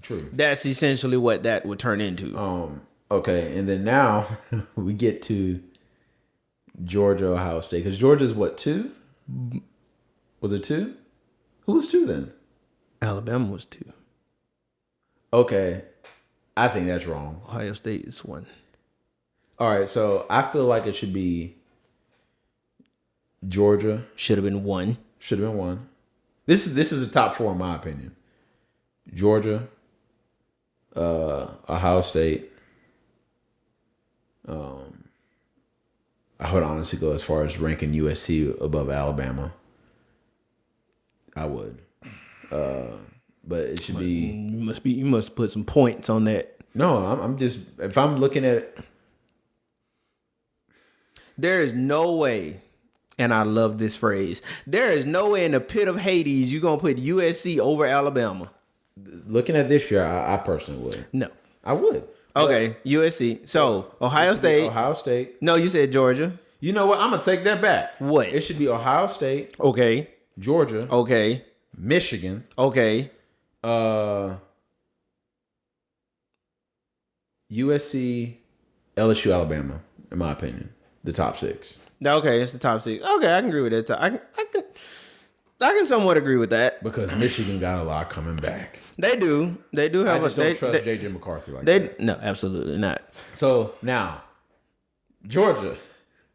S2: True.
S1: That's essentially what that would turn into.
S2: Okay, and then now we get to Georgia, Ohio State, because Georgia's what, 2? Was it 2? Who was 2 then?
S1: Alabama was 2.
S2: Okay. I think that's wrong.
S1: Ohio State is 1.
S2: All right, so I feel like it should be Georgia.
S1: Should have been 1.
S2: Should have been 1. This is the top 4 in my opinion. Georgia, Ohio State. I would honestly go as far as ranking USC above Alabama. I would. But it should be.
S1: You must put some points on that.
S2: No, I'm just, if I'm looking at it.
S1: There is no way, and I love this phrase, there is no way in the pit of Hades you're going to put USC over Alabama.
S2: Looking at this year, I personally would.
S1: No.
S2: I would.
S1: Okay, USC. So, Ohio State.
S2: Ohio State.
S1: No, you said Georgia.
S2: You know what? I'm going to take that back.
S1: What?
S2: It should be Ohio State.
S1: Okay.
S2: Georgia.
S1: Okay.
S2: Michigan.
S1: Okay.
S2: USC, LSU, Alabama, in my opinion. The top 6.
S1: Okay, it's the top 6. Okay, I can agree with that. I can somewhat agree with that.
S2: Because Michigan got a lot coming back.
S1: They do. They do have.
S2: I just don't trust J.J. McCarthy like that.
S1: No, absolutely not.
S2: So now, Georgia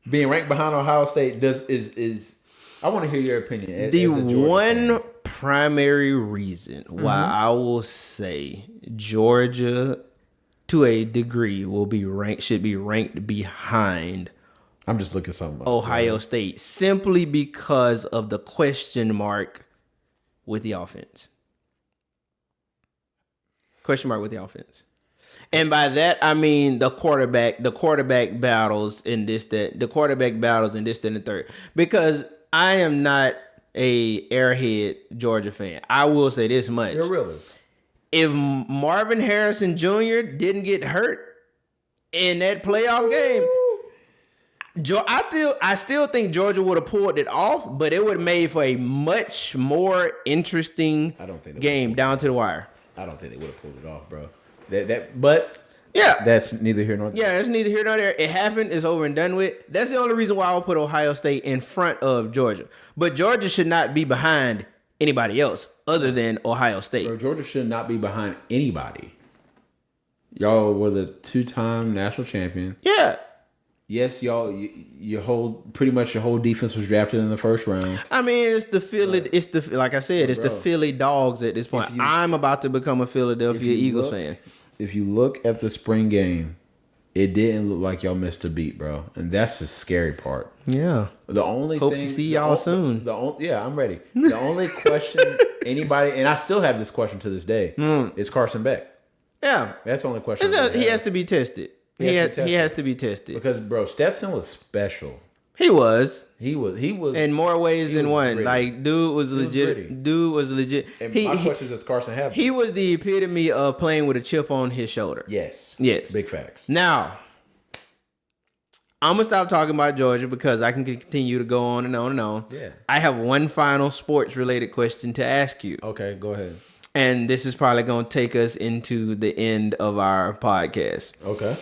S2: being ranked behind Ohio State is. I want to hear your opinion.
S1: The one primary reason why I will say Georgia, to a degree, should be ranked behind.
S2: I'm just looking something up.
S1: Ohio State, simply because of the question mark with the offense. Question mark with the offense. And by that I mean the quarterback battles in this, that and the third. Because I am not a airhead Georgia fan. I will say this much.
S2: You're a realist.
S1: If Marvin Harrison Jr. didn't get hurt in that playoff game, I still think Georgia would have pulled it off, but it would have made for a much more interesting game down to the wire.
S2: I don't think they would have pulled it off, bro. But
S1: yeah,
S2: that's neither here nor there.
S1: Yeah, it's neither here nor there. It happened. It's over and done with. That's the only reason why I would put Ohio State in front of Georgia. But Georgia should not be behind anybody else other than Ohio State.
S2: Bro, Georgia should not be behind anybody. Y'all were the 2-time national champion.
S1: Yeah.
S2: Yes, y'all. Your whole defense was drafted in the first round.
S1: I mean, it's the Philly. Like I said, it's the Philly Dogs at this point. I'm about to become a Philadelphia Eagles fan.
S2: If you look at the spring game, it didn't look like y'all missed a beat, bro, and that's the scary part.
S1: Yeah.
S2: The only
S1: hope to see y'all soon.
S2: I'm ready. The only question anybody, and I still have this question to this day, is Carson Beck.
S1: Yeah,
S2: that's the only question.
S1: He has to be tested. He has to be tested.
S2: Because, bro, Stetson was special.
S1: He was.
S2: In
S1: more ways than one.
S2: Gritty.
S1: Like, dude was legit.
S2: And my question is, Carson have?
S1: He was the epitome of playing with a chip on his shoulder.
S2: Yes.
S1: Yes.
S2: Big facts.
S1: Now, I'm going to stop talking about Georgia because I can continue to go on and on and on.
S2: Yeah.
S1: I have one final sports-related question to ask you.
S2: Okay, go ahead.
S1: And this is probably going to take us into the end of our podcast.
S2: Okay.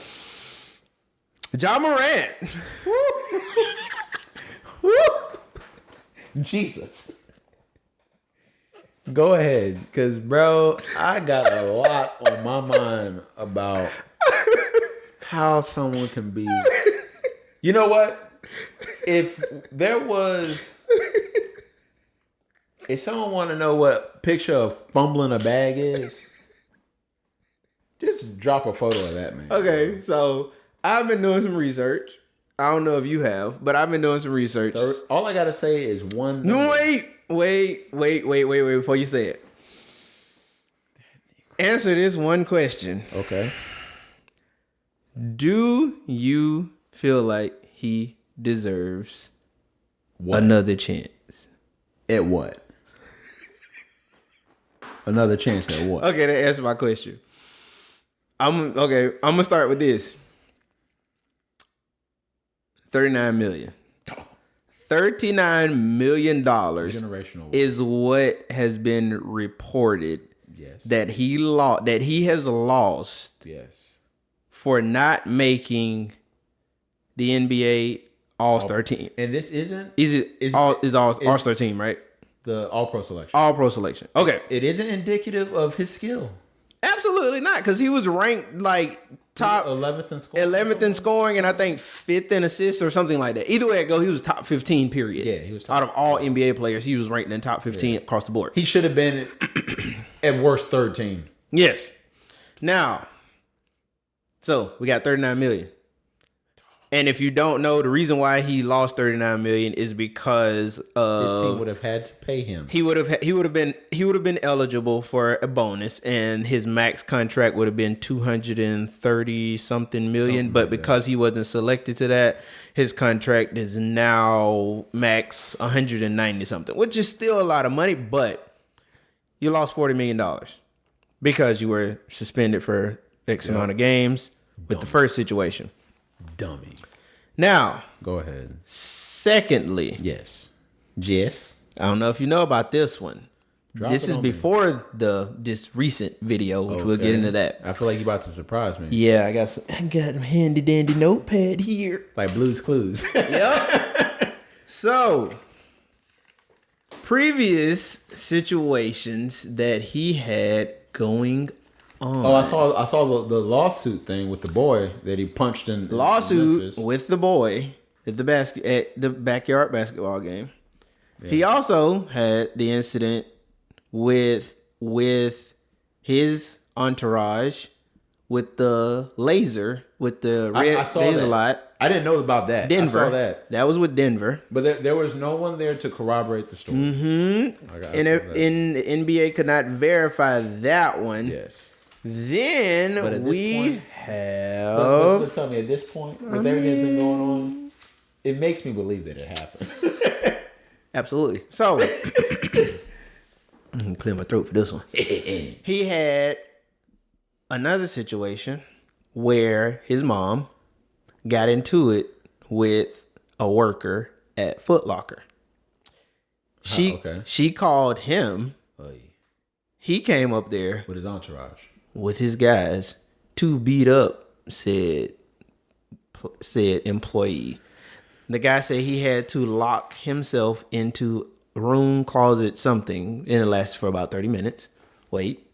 S1: Ja Morant.
S2: Jesus. Go ahead, because, bro, I got a lot on my mind about how someone can be... You know what? If someone want to know what picture of fumbling a bag is, just drop a photo of that, man.
S1: Okay, so I've been doing some research. I don't know if you have, but I've been doing some research.
S2: So all I gotta say is one.
S1: No, wait, before you say it. Answer this one question.
S2: Okay.
S1: Do you feel like he deserves another chance?
S2: At what? Another chance at what?
S1: Okay, that answers my question. I'm gonna start with this. $39 million. $39 million is what has been reported.
S2: Yes.
S1: That he has lost.
S2: Yes.
S1: For not making the NBA All-Star team.
S2: And this isn't...
S1: Is All-Star team, right?
S2: The All-Pro selection.
S1: All-Pro selection. Okay.
S2: It isn't indicative of his skill.
S1: Absolutely not, because he was ranked like top
S2: 11th in scoring.
S1: 11th in scoring, and I think 5th in assists or something like that. Either way it goes, he was top 15, period.
S2: Yeah, he was top
S1: out of all NBA players, he was ranked in top 15 across the board.
S2: He should have been at worst third team.
S1: Yes. Now, so we got 39 million. And if you don't know, the reason why he lost 39 million is because
S2: his team would have had to pay him.
S1: He would have been eligible for a bonus, and his max contract would have been 230 something million. But because he wasn't selected to that, his contract is now max 190 something, which is still a lot of money. But you lost $40 million because you were suspended for X amount of games with the first situation.
S2: Dummy.
S1: Now,
S2: go ahead.
S1: Secondly,
S2: yes. I
S1: don't know if you know about this one. This is before this recent video, which we'll get into that.
S2: I feel like you're about to surprise me.
S1: Yeah, I got a handy dandy notepad here,
S2: like Blue's Clues.
S1: Yep. So, previous situations that he had going on.
S2: Oh, I saw the lawsuit thing with the boy that he punched in
S1: lawsuit with the boy at the backyard basketball game. Yeah. He also had the incident with his entourage with the laser, with the red laser light.
S2: I didn't know about that.
S1: Denver.
S2: I saw that.
S1: That was with Denver.
S2: But there was no one there to corroborate the story.
S1: Mm-hmm. And the NBA could not verify that one.
S2: Yes.
S1: Then we have...
S2: But tell me, at this point, with everything that's been going on, it makes me believe that it happened.
S1: Absolutely. So, I'm going to clear my throat for this one. He had another situation where his mom got into it with a worker at Foot Locker. She called him. He came up there
S2: with his entourage,
S1: with his guys, to beat up said employee. The guy said he had to lock himself into room, closet, something, and it lasted for about 30 minutes. Wait.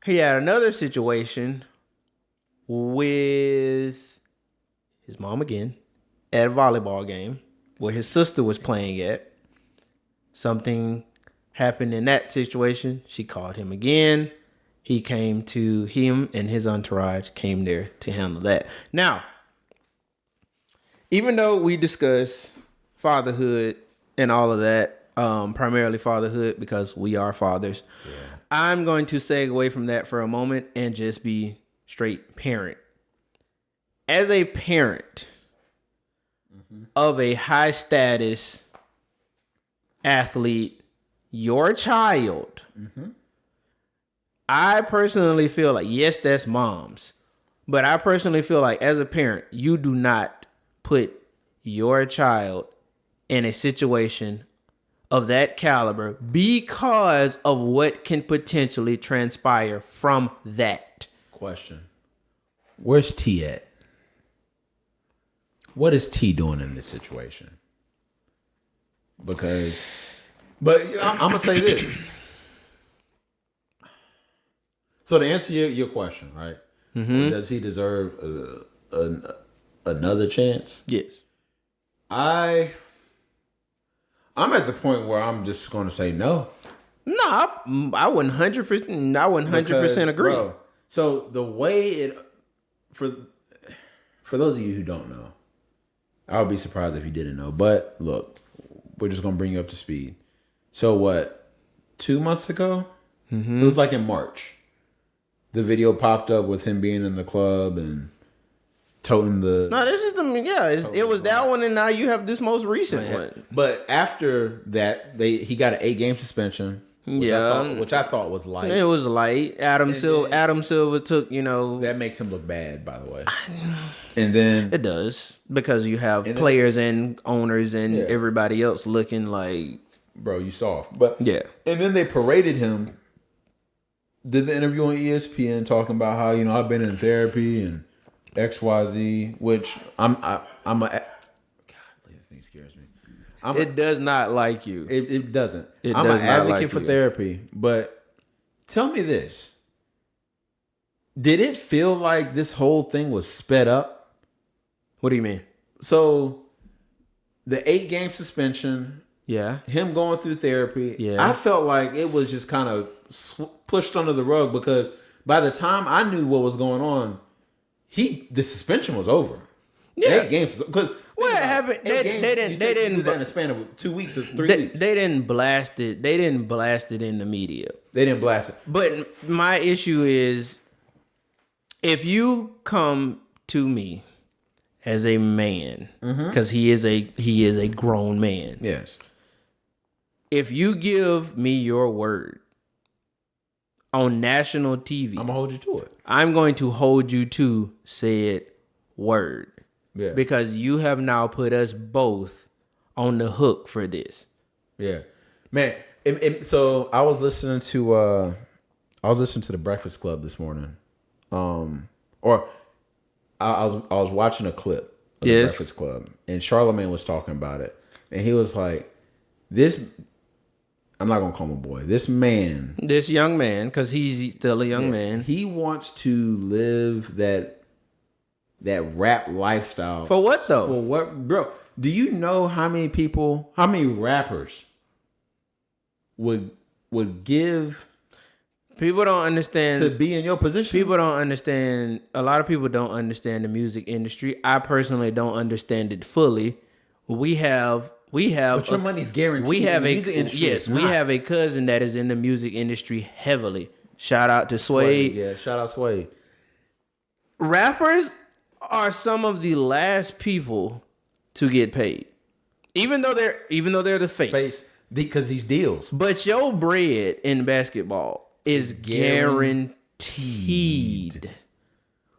S1: He had another situation with his mom again at a volleyball game where his sister was playing at. Something happened in that situation. She called him again. Him and his entourage came there to handle that. Now, even though we discuss fatherhood and all of that, primarily fatherhood because we are fathers, I'm going to segue away from that for a moment and just be straight parent. As a parent of a high status athlete, your child, I personally feel like, yes, that's mom's, But I personally feel like as a parent, you do not put your child in a situation of that caliber because of what can potentially transpire from that.
S2: Question. Where's T at? What is T doing in this situation? But I'm going to say this. So to answer your question, right? Mm-hmm. Does he deserve another chance?
S1: Yes.
S2: I'm at the point where I'm just going to say no.
S1: No, I wouldn't 100%. I wouldn't 100% agree. Bro,
S2: so the way it for those of you who don't know, I would be surprised if you didn't know. But look, we're just gonna bring you up to speed. So what? 2 months ago, It was like in March. The video popped up with him being in the club and toting the.
S1: No, this is it was that one, and now you have this most recent one.
S2: But after that, he got an 8-game suspension. Which I thought was light.
S1: It was light. Adam Silver took,
S2: that makes him look bad, by the way. And then
S1: it does, because you have players and owners and everybody else looking like,
S2: bro, you soft. But
S1: yeah.
S2: And then they paraded him. Did the interview on ESPN talking about how, I've been in therapy and XYZ, which God, this thing scares me.
S1: It does not like you.
S2: It doesn't. I'm an advocate for therapy, but tell me this. Did it feel like this whole thing was sped up?
S1: What do you mean?
S2: So the 8-game suspension, him going through therapy, I felt like it was just kind of pushed under the rug, because by the time I knew what was going on, the suspension was over. 8 games, because
S1: what happened? They didn't
S2: do that in a span of 2 weeks or 3 weeks.
S1: They didn't blast it. They didn't blast it in the media.
S2: They didn't blast it.
S1: But my issue is, if you come to me as a man, because he is a grown man.
S2: Yes.
S1: If you give me your word on national TV,
S2: I'm gonna hold you to it.
S1: I'm going to hold you to said word.
S2: Yeah.
S1: Because you have now put us both on the hook for this.
S2: Yeah. Man, so I was listening to the Breakfast Club this morning. Or I was watching a clip of the Breakfast Club, and Charlamagne was talking about it. And he was like, I'm not gonna call him a boy. This young man, because he's still a young man. He wants to live that rap lifestyle.
S1: For what though?
S2: For what, bro? Do you know how many rappers would give?
S1: People don't understand
S2: to be in your position.
S1: People don't understand. A lot of people don't understand the music industry. I personally don't understand it fully. We have.
S2: But your money's guaranteed.
S1: We have we have a cousin that is in the music industry heavily. Shout out to Swade.
S2: Yeah, shout out Swade.
S1: Rappers are some of the last people to get paid, even though they're the face
S2: because these deals.
S1: But your bread in basketball is guaranteed.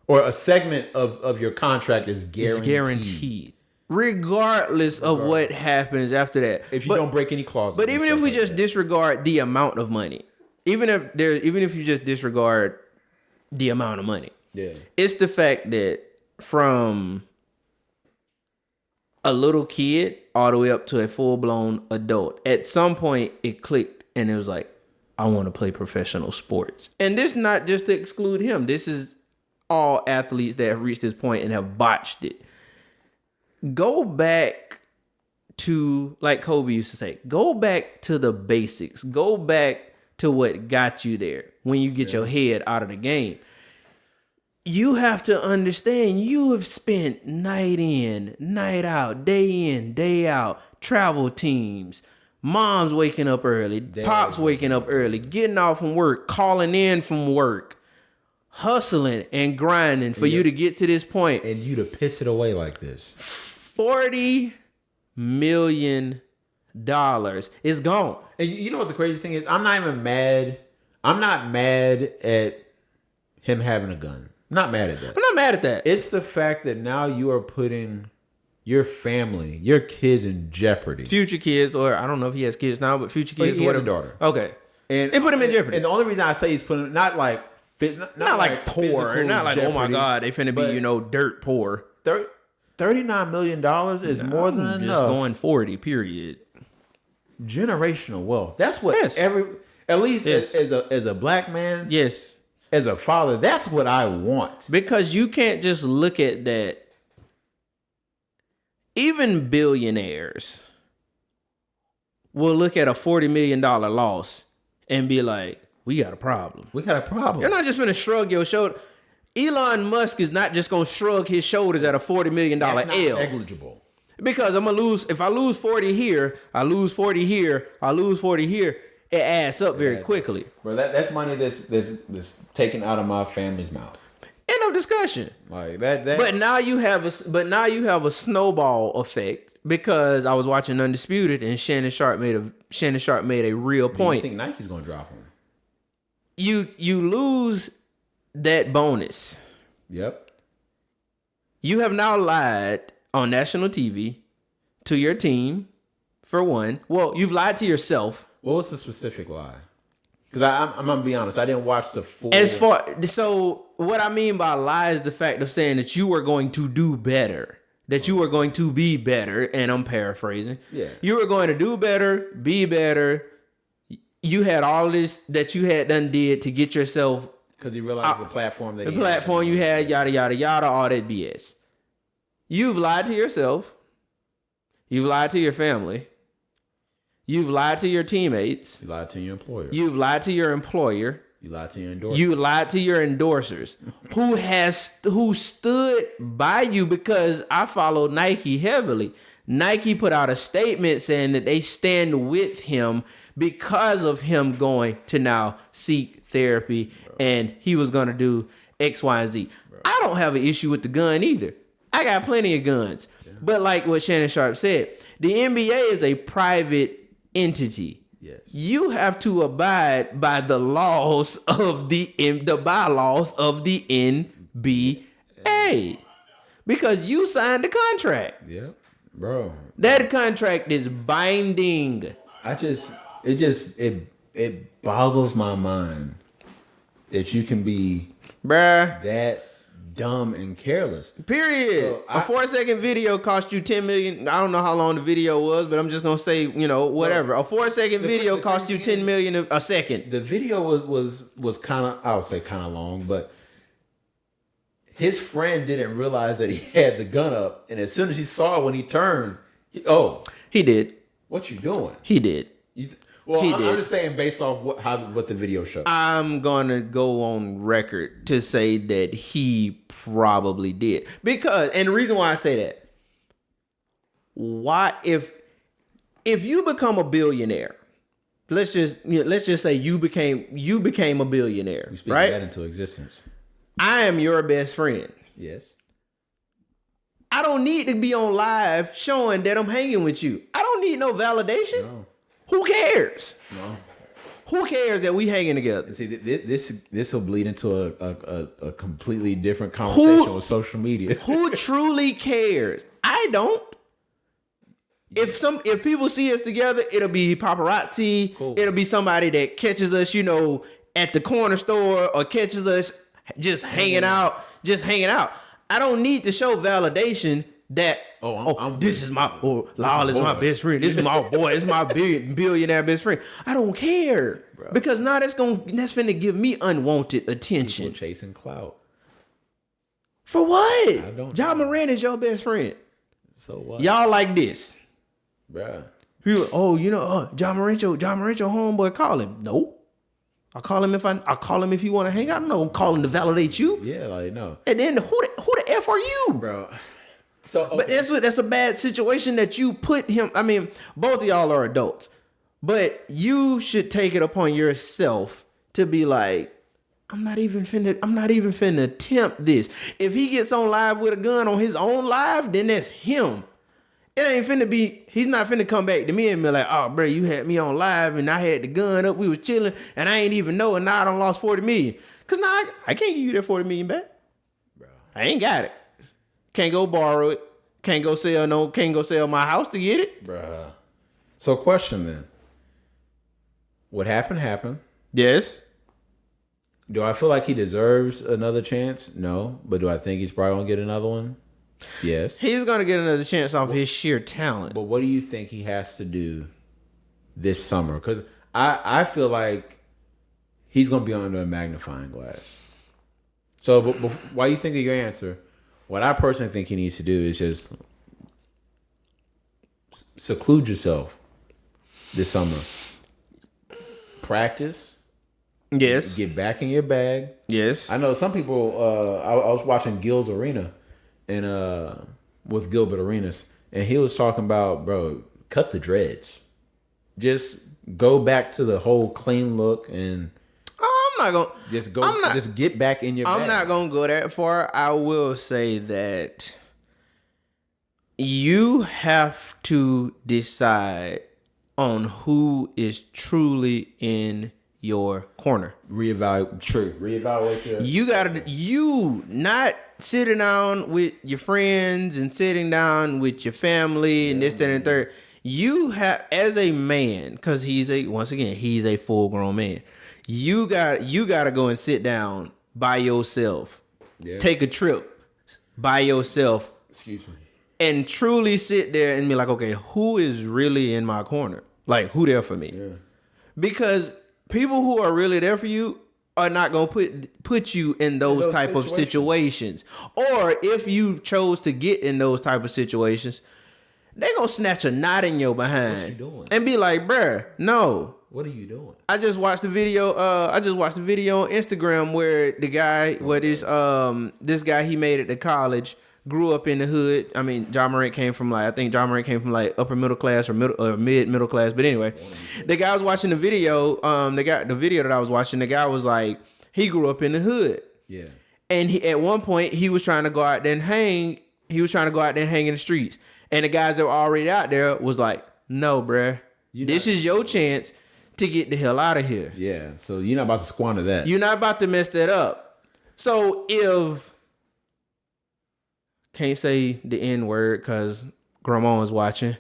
S2: Or a segment of your contract is guaranteed.
S1: It's guaranteed. Regardless of what happens after that.
S2: If you don't break any clauses.
S1: But even if we just disregard the amount of money, even if you just disregard the amount of money, it's the fact that from a little kid all the way up to a full-blown adult, at some point it clicked and it was like, I want to play professional sports. And this not just to exclude him. This is all athletes that have reached this point and have botched it. Go back to, like Kobe used to say, go back to the basics. Go back to what got you there when you get your head out of the game. You have to understand you have spent night in, night out, day in, day out, travel teams, moms waking up early, pops waking up early, getting off from work, calling in from work, hustling and grinding for you to get to this point.
S2: And you to piss it away like this.
S1: $40 million is gone.
S2: And you know what the crazy thing is? I'm not mad at him having a gun. Not mad at that.
S1: I'm not mad at that.
S2: It's the fact that now you are putting your family, your kids in jeopardy.
S1: Future kids, or I don't know if he has kids now, but future kids.
S2: He has a daughter.
S1: Okay. And put him in jeopardy.
S2: And the only reason I say he's putting not like
S1: poor, not like, oh my God, they finna be, dirt poor.
S2: $39 million is more than enough.
S1: Just going 40, period.
S2: Generational wealth. That's what at least as a black man.
S1: Yes.
S2: As a father, that's what I want.
S1: Because you can't just look at that. Even billionaires will look at a $40 million loss and be like, we got a problem.
S2: We got a problem.
S1: You're not just going to shrug your shoulder. Elon Musk is not just going to shrug his shoulders at a $40 million
S2: that's not
S1: L.
S2: negligible.
S1: Because I'm going to lose. If I lose 40 here, I lose 40 here, I lose 40 here. It adds up very quickly.
S2: Bro, that's money that's taken out of my family's mouth.
S1: End of discussion.
S2: Like that.
S1: But now you have a snowball effect because I was watching Undisputed and Shannon Sharp made a real point.
S2: You think Nike's gonna drop him?
S1: You lose that bonus.
S2: Yep.
S1: You have now lied on national TV to your team, for one. Well, you've lied to yourself.
S2: What was the specific lie? Because I'm gonna be honest, I didn't watch the full.
S1: So what I mean by lie is the fact of saying that you were going to do better, that you were going to be better, and I'm paraphrasing.
S2: Yeah,
S1: you were going to do better, be better. You had all this that you had done did to get yourself
S2: because you realized the platform
S1: you had, yada yada yada, all that BS. You've lied to yourself. You've lied to your family. You've lied to your teammates.
S2: You lied to your employer.
S1: You've lied to your employer.
S2: You lied to your endorsers.
S1: You lied to your endorsers who stood by you, because I follow Nike heavily. Nike put out a statement saying that they stand with him because of him going to now seek therapy, and he was going to do X, Y, and Z. I don't have an issue with the gun either. I got plenty of guns. Yeah. But like what Shannon Sharp said, the NBA is a private entity.
S2: Yes.
S1: You have to abide by the laws of the bylaws of the NBA because you signed the contract.
S2: Yeah, bro.
S1: That contract is binding.
S2: It boggles my mind that you can be that dumb and careless.
S1: Period. So a 4-second video cost you $10 million. I don't know how long the video was, but I'm just gonna say, whatever. A 4-second video cost you $10 million a second.
S2: The video was kind of, I would say kind of long, but his friend didn't realize that he had the gun up, and as soon as he saw it when he turned,
S1: he did.
S2: What you doing?
S1: He did.
S2: I'm just saying based off what the video showed.
S1: I'm gonna go on record to say that he probably did, and the reason why I say that, why if you become a billionaire, let's just say you became a billionaire,
S2: you speak
S1: right?
S2: that into existence.
S1: I am your best friend.
S2: Yes.
S1: I don't need to be on live showing that I'm hanging with you. I don't need no validation.
S2: No.
S1: Who cares?
S2: No.
S1: Who cares that we hanging together?
S2: See, this will bleed into a completely different conversation with social media.
S1: Who truly cares? I don't. If people see us together, it'll be paparazzi. Cool. It'll be somebody that catches us, at the corner store, or catches us just hanging out. I don't need to show validation that this is my Lyle is my best friend. This is my boy. This is my billionaire best friend. I don't care, bro. Because now that's finna give me unwanted attention.
S2: People chasing clout.
S1: For what? Ja Morant is your best friend.
S2: So what?
S1: Y'all like this,
S2: bruh.
S1: Ja Morant your homeboy. Call him. No. I'll call him if he want to hang out. No, I'm calling to validate you.
S2: Yeah, like no.
S1: And then who the F are you,
S2: bro? So, okay.
S1: But that's a bad situation that you put him. I mean, both of y'all are adults, but you should take it upon yourself to be like, I'm not even finna attempt this. If he gets on live with a gun on his own live, then that's him. It ain't finna be, he's not finna come back to me and be like, oh, bro, you had me on live and I had the gun up, we was chilling, and I ain't even know, and now I done lost $40 million. Cause now I can't give you that $40 million back. I ain't got it. Can't go borrow it. Can't go sell my house to get it.
S2: Bruh. So question then. What happened?
S1: Yes.
S2: Do I feel like he deserves another chance? No. But do I think he's probably going to get another one? Yes.
S1: He's going to get another chance off his sheer talent.
S2: But what do you think he has to do this summer? Because I feel like he's going to be under a magnifying glass. So but while you think of your answer, what I personally think he needs to do is just seclude yourself this summer. Practice.
S1: Yes.
S2: Get back in your bag.
S1: Yes.
S2: I know some people, I was watching Gil's Arena and with Gilbert Arenas, and he was talking about, bro, cut the dreads. Just go back to the whole clean look and
S1: I'm not gonna
S2: just get back in your bag.
S1: I'm not gonna go that far. I will say that you have to decide on who is truly in your corner.
S2: Reevaluate
S1: You not sitting down with your friends and sitting down with your family and this, that, and third. You have, as a man, because he's a full grown man. You gotta go and sit down by yourself. Yeah. Take a trip by yourself.
S2: Excuse me.
S1: And truly sit there and be like, okay, who is really in my corner? Like, who there for me? Yeah. Because people who are really there for you are not gonna put you in those type of situations. Or if you chose to get in those type of situations, they gonna snatch a knot in your behind.
S2: What you doing?
S1: And be like, bruh, no.
S2: What are you doing?
S1: I just watched the video. On Instagram where the guy, this guy he made it to college, grew up in the hood. I mean, John Morant came from like upper middle class or middle class. But anyway, the guy was watching the video. The video that I was watching, the guy was like, he grew up in the hood. Yeah. And at one point he was trying to go out there and hang. He was trying to go out there and hang in the streets. And the guys that were already out there was like, no, bruh, this is your chance to get the hell out of here.
S2: Yeah, so you're not about to squander that.
S1: You're not about to mess that up. So if, can't say the N word because Grandma is watching,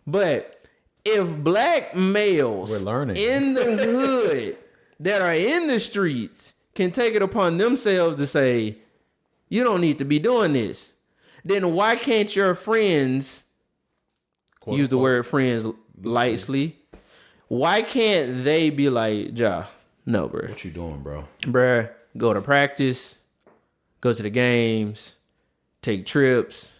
S1: but if black males in the hood that are in the streets can take it upon themselves to say, you don't need to be doing this, then why can't your friends, quote, use the word friends lightly, why can't they be like, Ja, no, bro.
S2: What you doing, bro?
S1: Bruh, go to practice, go to the games, take trips,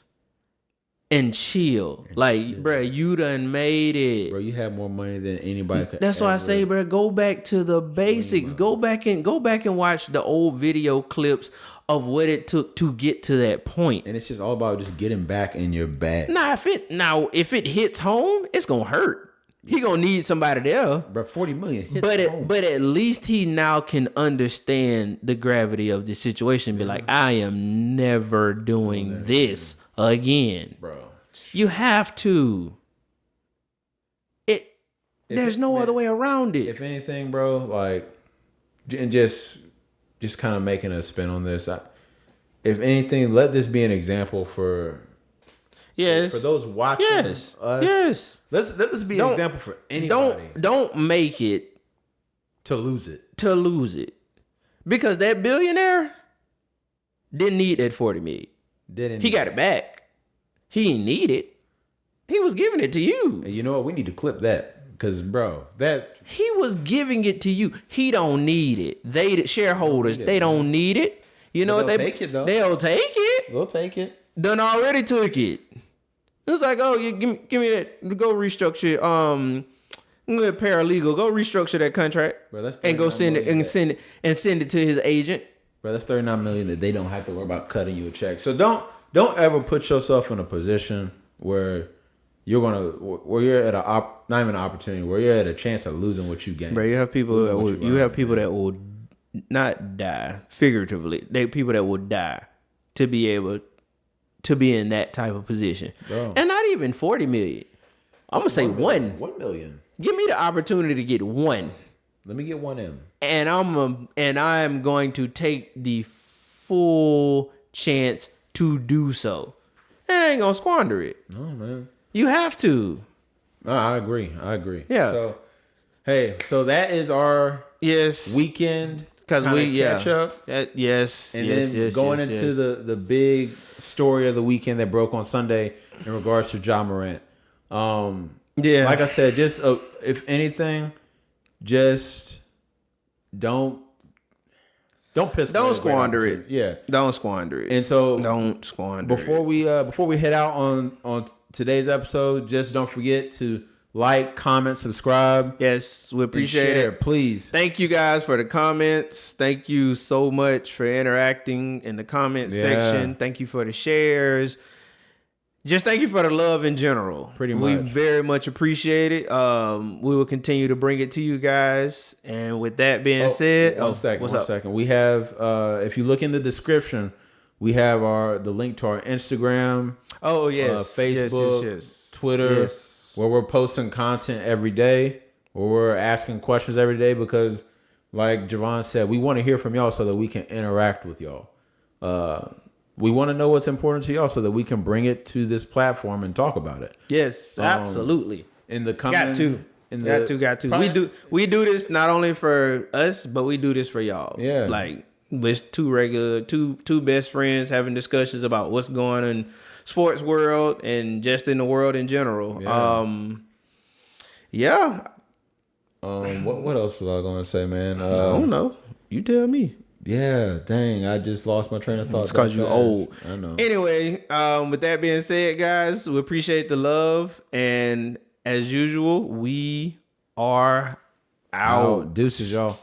S1: and chill. Like, bruh, you done made it.
S2: Bro, you have more money than anybody could.
S1: That's why I say, bruh, go back to the basics. Go back and watch the old video clips of what it took to get to that point.
S2: And it's just all about just getting back in your bag.
S1: If it hits home, it's gonna hurt. He gonna need somebody there.
S2: But 40 million hits home.
S1: But at least he now can understand the gravity of the situation and be like, I am never doing this again. Bro. You have to. There's no other way around it.
S2: If anything, bro, like, and just kind of making a spin on this. If anything, let this be an example for those watching us.
S1: Yes.
S2: Let this be an example for anybody.
S1: Don't make it
S2: to lose it.
S1: Because that billionaire didn't need that 40 million. He got it back. He didn't need it. He was giving it to you.
S2: And you know what? We need to clip that. Because, bro,
S1: he was giving it to you. He don't need it. The shareholders, they don't need it. You know what?
S2: They'll take it, though.
S1: They'll take it.
S2: They'll take it.
S1: Done already took it. It's like, oh, you give me that. Go restructure. Paralegal. Go restructure that contract.
S2: Bro,
S1: and go send it to his agent.
S2: Bro, that's $39 million that they don't have to worry about cutting you a check. So don't ever put yourself in a position where you're at not even an opportunity, where you're at a chance of losing what you gain.
S1: Bro, you have people that will not die figuratively. People that will die to be able to be in that type of position. Bro. And not even 40 million. I'm gonna say 1
S2: million.
S1: Give me the opportunity to get 1.
S2: Let me get 1 in.
S1: And I'm going to take the full chance to do so. And ain't gonna squander it.
S2: No, man.
S1: You have to.
S2: No, I agree.
S1: Yeah.
S2: So, hey, so that is our weekend
S1: because we
S2: catch up.
S1: Yes.
S2: And then going into the big story of the weekend that broke on Sunday in regards to Ja Morant. Like I said, just if anything, just don't
S1: squander it.
S2: Yeah,
S1: don't squander it.
S2: And so
S1: don't squander
S2: before we head out on today's episode, just don't forget to like, comment, subscribe.
S1: Yes, we appreciate it.
S2: Please.
S1: Thank you guys for the comments. Thank you so much for interacting in the comment section. Thank you for the shares. Just thank you for the love in general.
S2: Pretty much.
S1: We very much appreciate it. We will continue to bring it to you guys. And with that being said,
S2: one second. We have, if you look in the description, we have the link to our Instagram.
S1: Oh, yes.
S2: Facebook,
S1: yes.
S2: Twitter, where we're posting content every day, where we're asking questions every day because, like Javon said, we want to hear from y'all so that we can interact with y'all. We want to know what's important to y'all so that we can bring it to this platform and talk about it.
S1: Yes, absolutely.
S2: In the coming,
S1: got to. We do this not only for us, but we do this for y'all.
S2: Yeah,
S1: like with two best friends having discussions about what's going on in sports world and just in the world in general.
S2: What else was I going to say, man?
S1: I don't know. You tell me.
S2: Yeah, dang, I just lost my train of thought.
S1: It's because you're old.
S2: I know.
S1: Anyway, with that being said, guys, we appreciate the love. And as usual, we are out.
S2: Deuces, y'all.